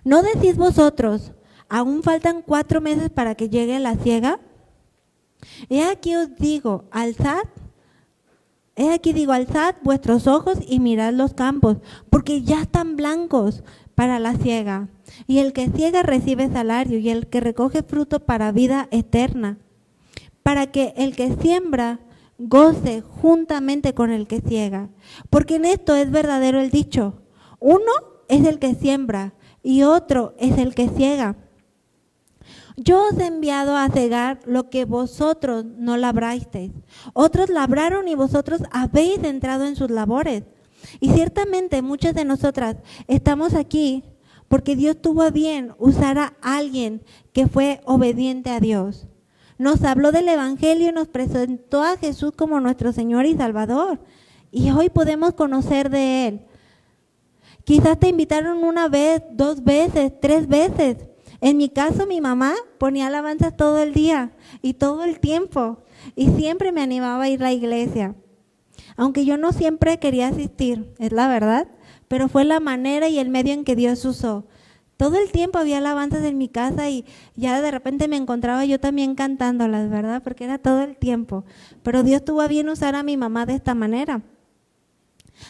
A: ¿no decís vosotros, aún faltan 4 meses para que llegue la siega? He aquí digo, alzad vuestros ojos y mirad los campos, porque ya están blancos para la siega. Y el que siega recibe salario, y el que recoge fruto para vida eterna, para que el que siembra goce juntamente con el que siega. Porque en esto es verdadero el dicho, uno es el que siembra y otro es el que siega. Yo os he enviado a cegar lo que vosotros no labrasteis. Otros labraron y vosotros habéis entrado en sus labores. Y ciertamente muchas de nosotras estamos aquí porque Dios tuvo a bien usar a alguien que fue obediente a Dios. Nos habló del Evangelio y nos presentó a Jesús como nuestro Señor y Salvador. Y hoy podemos conocer de Él. Quizás te invitaron una vez, 2 veces, 3 veces. En mi caso, mi mamá ponía alabanzas todo el día y todo el tiempo. Y siempre me animaba a ir a la iglesia. Aunque yo no siempre quería asistir, es la verdad, pero fue la manera y el medio en que Dios usó. Todo el tiempo había alabanzas en mi casa y ya de repente me encontraba yo también cantándolas, ¿verdad? Porque era todo el tiempo. Pero Dios tuvo a bien usar a mi mamá de esta manera.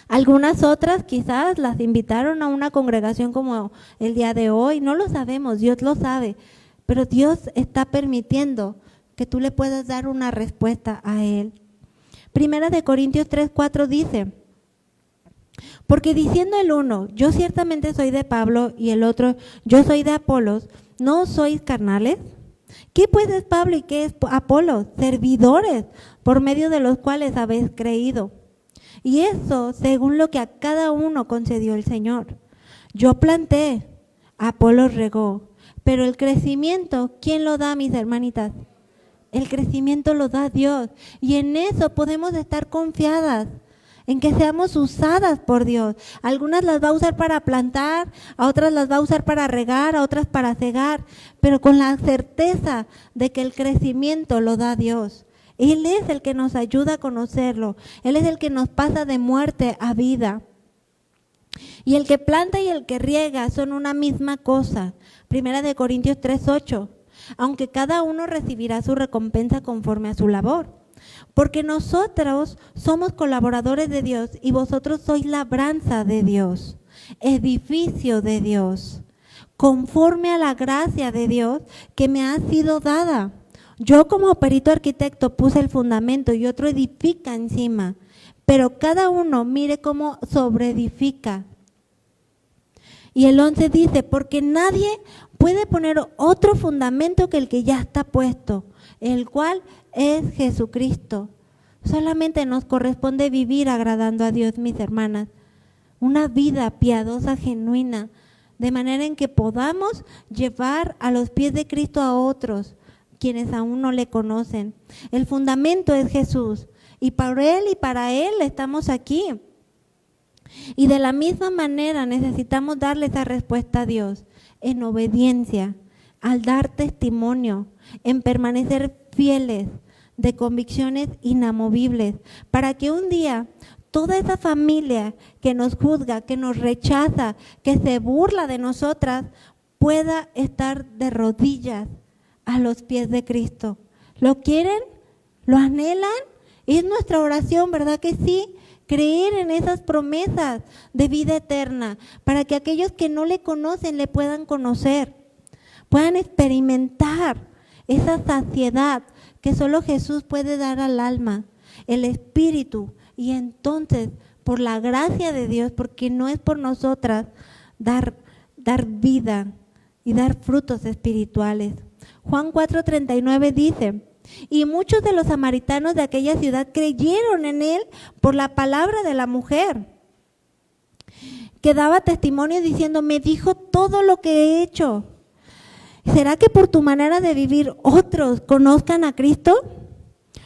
A: Algunas otras quizás las invitaron a una congregación como el día de hoy, no lo sabemos, Dios lo sabe, pero Dios está permitiendo que tú le puedas dar una respuesta a Él. Primera de Corintios 3:4 dice, porque diciendo el uno, yo ciertamente soy de Pablo, y el otro, yo soy de Apolos, ¿no sois carnales? ¿Qué pues es Pablo y qué es Apolos? Servidores, por medio de los cuales habéis creído. Y eso según lo que a cada uno concedió el Señor. Yo planté, Apolos regó, pero el crecimiento, ¿quién lo da, mis hermanitas? El crecimiento lo da Dios. Y en eso podemos estar confiadas, en que seamos usadas por Dios. Algunas las va a usar para plantar, a otras las va a usar para regar, a otras para cegar, pero con la certeza de que el crecimiento lo da Dios. Él es el que nos ayuda a conocerlo. Él es el que nos pasa de muerte a vida. Y el que planta y el que riega son una misma cosa. Primera de Corintios 3:8. Aunque cada uno recibirá su recompensa conforme a su labor. Porque nosotros somos colaboradores de Dios y vosotros sois labranza de Dios, edificio de Dios, conforme a la gracia de Dios que me ha sido dada. Yo como perito arquitecto puse el fundamento y otro edifica encima, pero cada uno mire cómo sobreedifica. Y el 11 dice, porque nadie puede poner otro fundamento que el que ya está puesto, el cual es Jesucristo. Solamente nos corresponde vivir agradando a Dios, mis hermanas, una vida piadosa, genuina, de manera en que podamos llevar a los pies de Cristo a otros, quienes aún no le conocen. El fundamento es Jesús y por Él y para Él estamos aquí. Y de la misma manera necesitamos darle esa respuesta a Dios en obediencia, al dar testimonio, en permanecer fieles, de convicciones inamovibles, para que un día toda esa familia que nos juzga, que nos rechaza, que se burla de nosotras, pueda estar de rodillas a los pies de Cristo. ¿Lo quieren? ¿Lo anhelan? Es nuestra oración, ¿verdad que sí? Creer en esas promesas de vida eterna, para que aquellos que no le conocen le puedan conocer, puedan experimentar esa saciedad que solo Jesús puede dar al alma, el espíritu, y entonces por la gracia de Dios, porque no es por nosotras, dar vida y dar frutos espirituales. Juan 4:39 dice, y muchos de los samaritanos de aquella ciudad creyeron en Él por la palabra de la mujer, que daba testimonio diciendo, me dijo todo lo que he hecho. ¿Será que por tu manera de vivir otros conozcan a Cristo?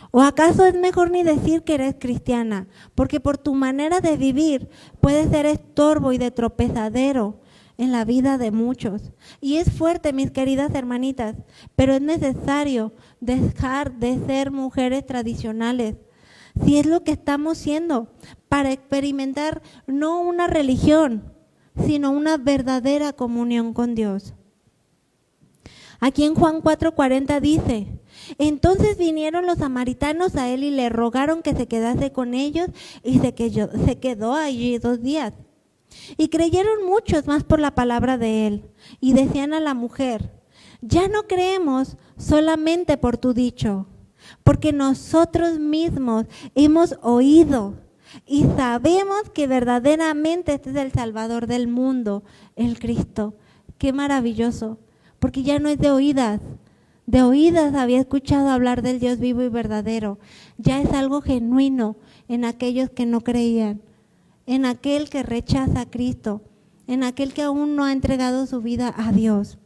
A: ¿O acaso es mejor ni decir que eres cristiana? Porque por tu manera de vivir puedes ser estorbo y de tropezadero en la vida de muchos. Y es fuerte, mis queridas hermanitas, pero es necesario dejar de ser mujeres tradicionales, si es lo que estamos siendo, para experimentar no una religión, sino una verdadera comunión con Dios. Aquí en Juan 4:40 dice, entonces vinieron los samaritanos a él y le rogaron que se quedase con ellos, y se quedó allí 2 días. Y creyeron muchos más por la palabra de él, y decían a la mujer, ya no creemos solamente por tu dicho, porque nosotros mismos hemos oído y sabemos que verdaderamente este es el Salvador del mundo, el Cristo. Qué maravilloso, porque ya no es de oídas había escuchado hablar del Dios vivo y verdadero, ya es algo genuino en aquellos que no creían. en aquel que rechaza a Cristo, en aquel que aún no ha entregado su vida a Dios.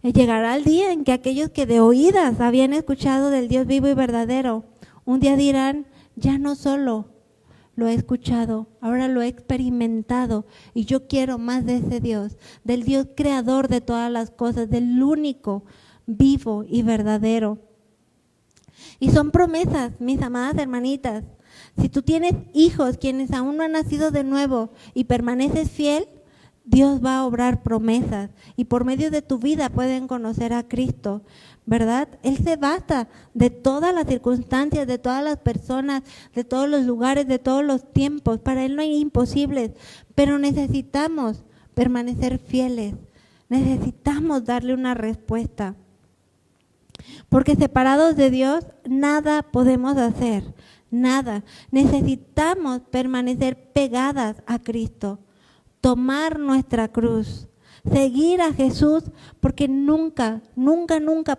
A: Llegará el día en que aquellos que de oídas habían escuchado del Dios vivo y verdadero, un día dirán, ya no solo lo he escuchado, ahora lo he experimentado y yo quiero más de ese Dios, del Dios creador de todas las cosas, del único, vivo y verdadero. Y son promesas, mis amadas hermanitas. Si tú tienes hijos quienes aún no han nacido de nuevo y permaneces fiel, Dios va a obrar promesas y por medio de tu vida pueden conocer a Cristo, ¿verdad? Él se basta de todas las circunstancias, de todas las personas, de todos los lugares, de todos los tiempos. Para Él no hay imposibles, pero necesitamos permanecer fieles, necesitamos darle una respuesta. Porque separados de Dios, nada podemos hacer, nada. Necesitamos permanecer pegadas a Cristo, tomar nuestra cruz, seguir a Jesús, porque nunca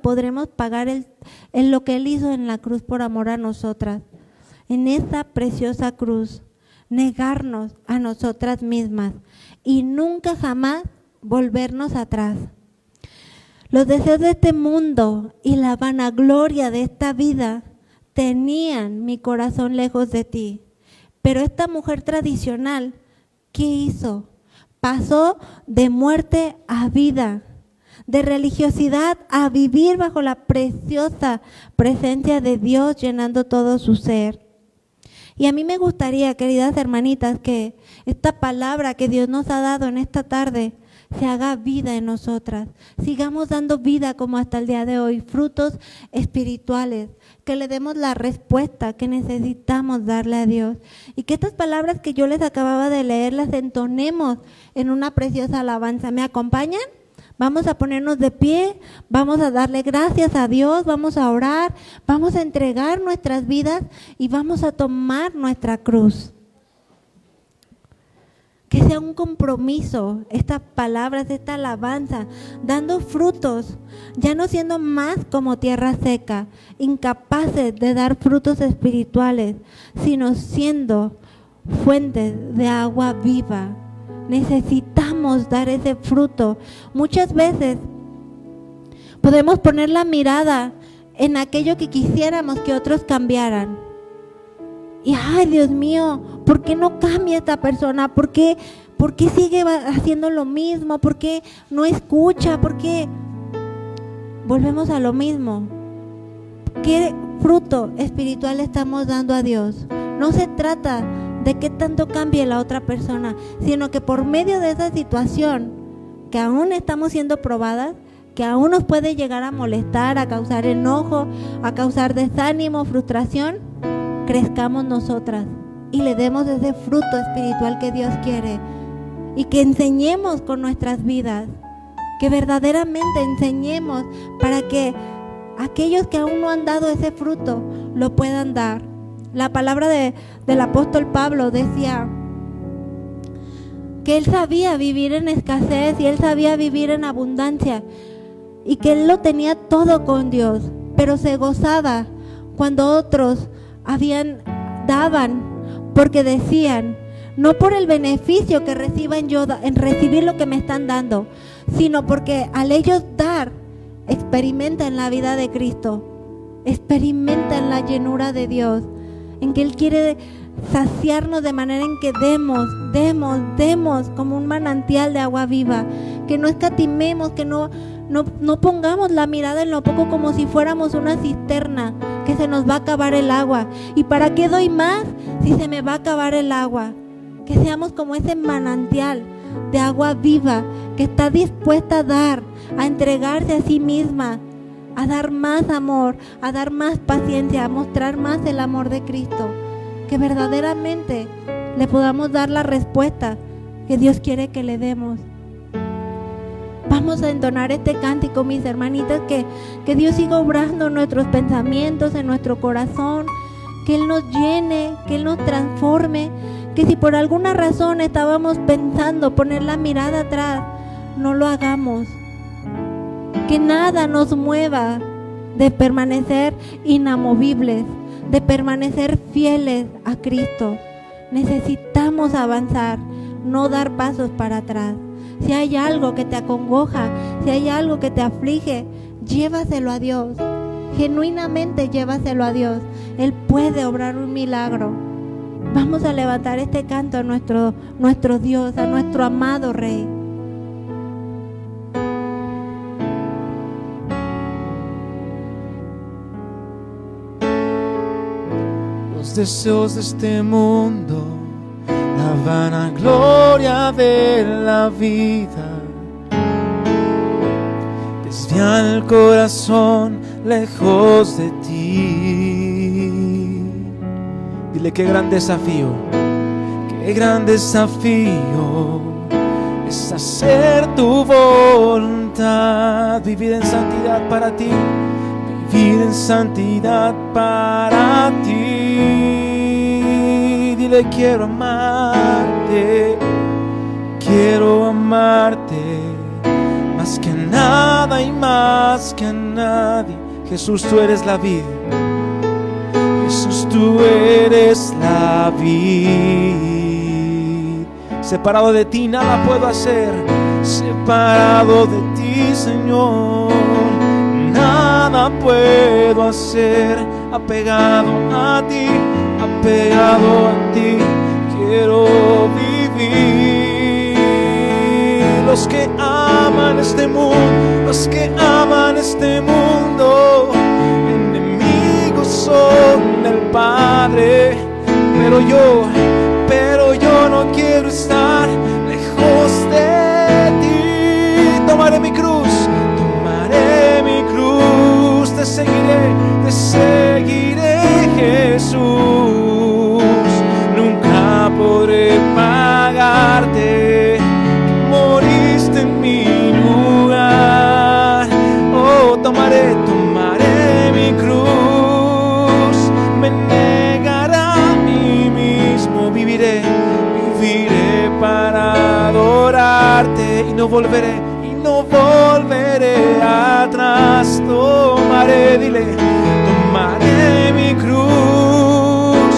A: podremos pagar lo que Él hizo en la cruz por amor a nosotras. En esa preciosa cruz, negarnos a nosotras mismas y nunca jamás volvernos atrás. Los deseos de este mundo y la vanagloria de esta vida tenían mi corazón lejos de ti. Pero esta mujer tradicional, ¿qué hizo? Pasó de muerte a vida, de religiosidad a vivir bajo la preciosa presencia de Dios llenando todo su ser. Y a mí me gustaría, queridas hermanitas, que esta palabra que Dios nos ha dado en esta tarde se haga vida en nosotras. Sigamos dando vida como hasta el día de hoy, frutos espirituales, que le demos la respuesta que necesitamos darle a Dios. Y que estas palabras que yo les acababa de leer las entonemos en una preciosa alabanza. ¿Me acompañan? Vamos a ponernos de pie, vamos a darle gracias a Dios, vamos a orar, vamos a entregar nuestras vidas y vamos a tomar nuestra cruz. Que sea un compromiso, estas palabras, esta alabanza, dando frutos, ya no siendo más como tierra seca, incapaces de dar frutos espirituales, sino siendo fuentes de agua viva. Necesitamos dar ese fruto. Muchas veces podemos poner la mirada en aquello que quisiéramos que otros cambiaran. Y ay, Dios mío, ¿por qué no cambia esta persona? ¿Por qué sigue haciendo lo mismo? ¿Por qué no escucha? ¿Por qué? Volvemos a lo mismo. ¿Qué fruto espiritual estamos dando a Dios? No se trata de qué tanto cambie la otra persona, sino que por medio de esa situación que aún estamos siendo probadas, que aún nos puede llegar a molestar, a causar enojo, a causar desánimo, frustración, crezcamos nosotras y le demos ese fruto espiritual que Dios quiere y que enseñemos con nuestras vidas, que verdaderamente enseñemos para que aquellos que aún no han dado ese fruto lo puedan dar. La palabra del apóstol Pablo decía que él sabía vivir en escasez y él sabía vivir en abundancia y que él lo tenía todo con Dios, pero se gozaba cuando otros daban, porque decían, no por el beneficio que reciban yo en recibir lo que me están dando, sino porque al ellos dar, experimentan la vida de Cristo, experimentan la llenura de Dios, en que Él quiere saciarnos de manera en que demos como un manantial de agua viva, que no escatimemos, que no pongamos la mirada en lo poco como si fuéramos una cisterna, que se nos va a acabar el agua. ¿Y para qué doy más si se me va a acabar el agua? Que seamos como ese manantial de agua viva, que está dispuesta a dar, a entregarse a sí misma, a dar más amor, a dar más paciencia, a mostrar más el amor de Cristo. Que verdaderamente le podamos dar la respuesta que Dios quiere que le demos. Vamos a entonar este cántico, mis hermanitas, que Dios siga obrando en nuestros pensamientos, en nuestro corazón, que Él nos llene, que Él nos transforme, que si por alguna razón estábamos pensando poner la mirada atrás, no lo hagamos. Que nada nos mueva de permanecer inamovibles, de permanecer fieles a Cristo. Necesitamos avanzar, no dar pasos para atrás. Si hay algo que te acongoja, si hay algo que te aflige, llévaselo a Dios. Genuinamente llévaselo a Dios. Él puede obrar un milagro. Vamos a levantar este canto a nuestro Dios, a nuestro amado Rey.
B: Los deseos de este mundo, la vanagloria de la vida, desvían el corazón lejos de ti. Dile: qué gran desafío es hacer tu voluntad, vivir en santidad para ti, vivir en santidad para ti. Dile: quiero amarte más que a nada y más que a nadie. Jesús, tú eres la vid. Jesús, tú eres la vid. Separado de ti nada puedo hacer. Separado de ti, Señor, nada puedo hacer. Apegado a ti, quiero vivir. Los que aman este mundo, enemigos son del Padre. Pero yo no quiero estar lejos de ti. Tomaré mi cruz, te seguiré, Jesús. Nunca podré pagarte, moriste en mi lugar. Oh, tomaré mi cruz, me negaré a mí mismo, viviré para adorarte y no volveré atrás. Tomaré mi cruz,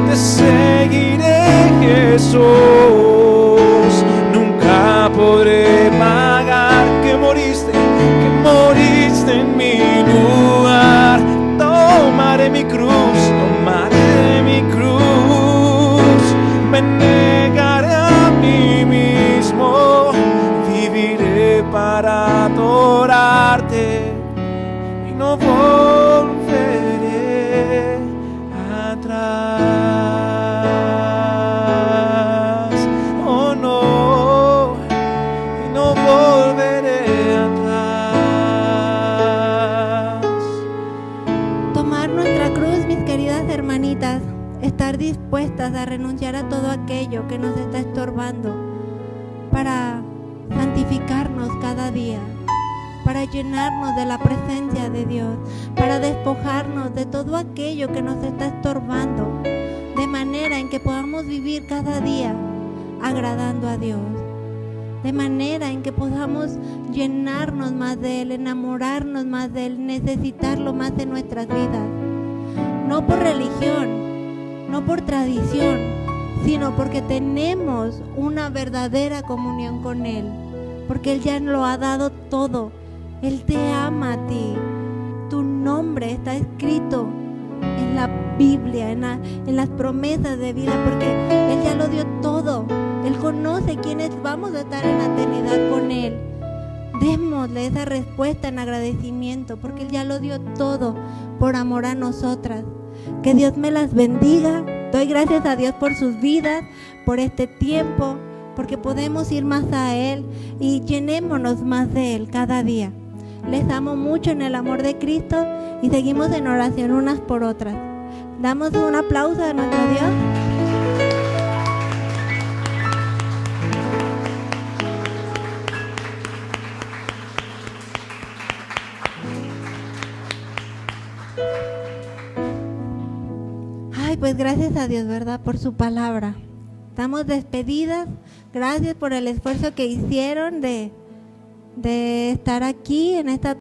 B: te seguiré, Jesús. Nunca podré pagar que moriste en mi lugar. Tomaré mi cruz, me negaré a mí mismo, viviré para adorarte y no volveré atrás. Oh no, y no volveré atrás.
A: Tomar nuestra cruz, mis queridas hermanitas, estar dispuestas a renunciar a todo aquello que nos está estorbando para santificarnos cada día, para llenarnos de la presencia de Dios, para despojarnos de todo aquello que nos está estorbando, de manera en que podamos vivir cada día agradando a Dios, de manera en que podamos llenarnos más de Él, enamorarnos más de Él, necesitarlo más en nuestras vidas, no por religión, no por tradición, sino porque tenemos una verdadera comunión con Él, porque Él ya lo ha dado todo. Él te ama a ti. Tu nombre está escrito en la Biblia, en las promesas de vida, porque Él ya lo dio todo. Él conoce quiénes vamos a estar en la eternidad con Él. Démosle esa respuesta en agradecimiento, porque Él ya lo dio todo por amor a nosotras. Que Dios me las bendiga. Doy gracias a Dios por sus vidas, por este tiempo, porque podemos ir más a Él y llenémonos más de Él cada día. Les amo mucho en el amor de Cristo y seguimos en oración unas por otras. Damos un aplauso a nuestro Dios. Ay, pues gracias a Dios, ¿verdad? Por su palabra. Estamos despedidas. Gracias por el esfuerzo que hicieron de estar aquí en esta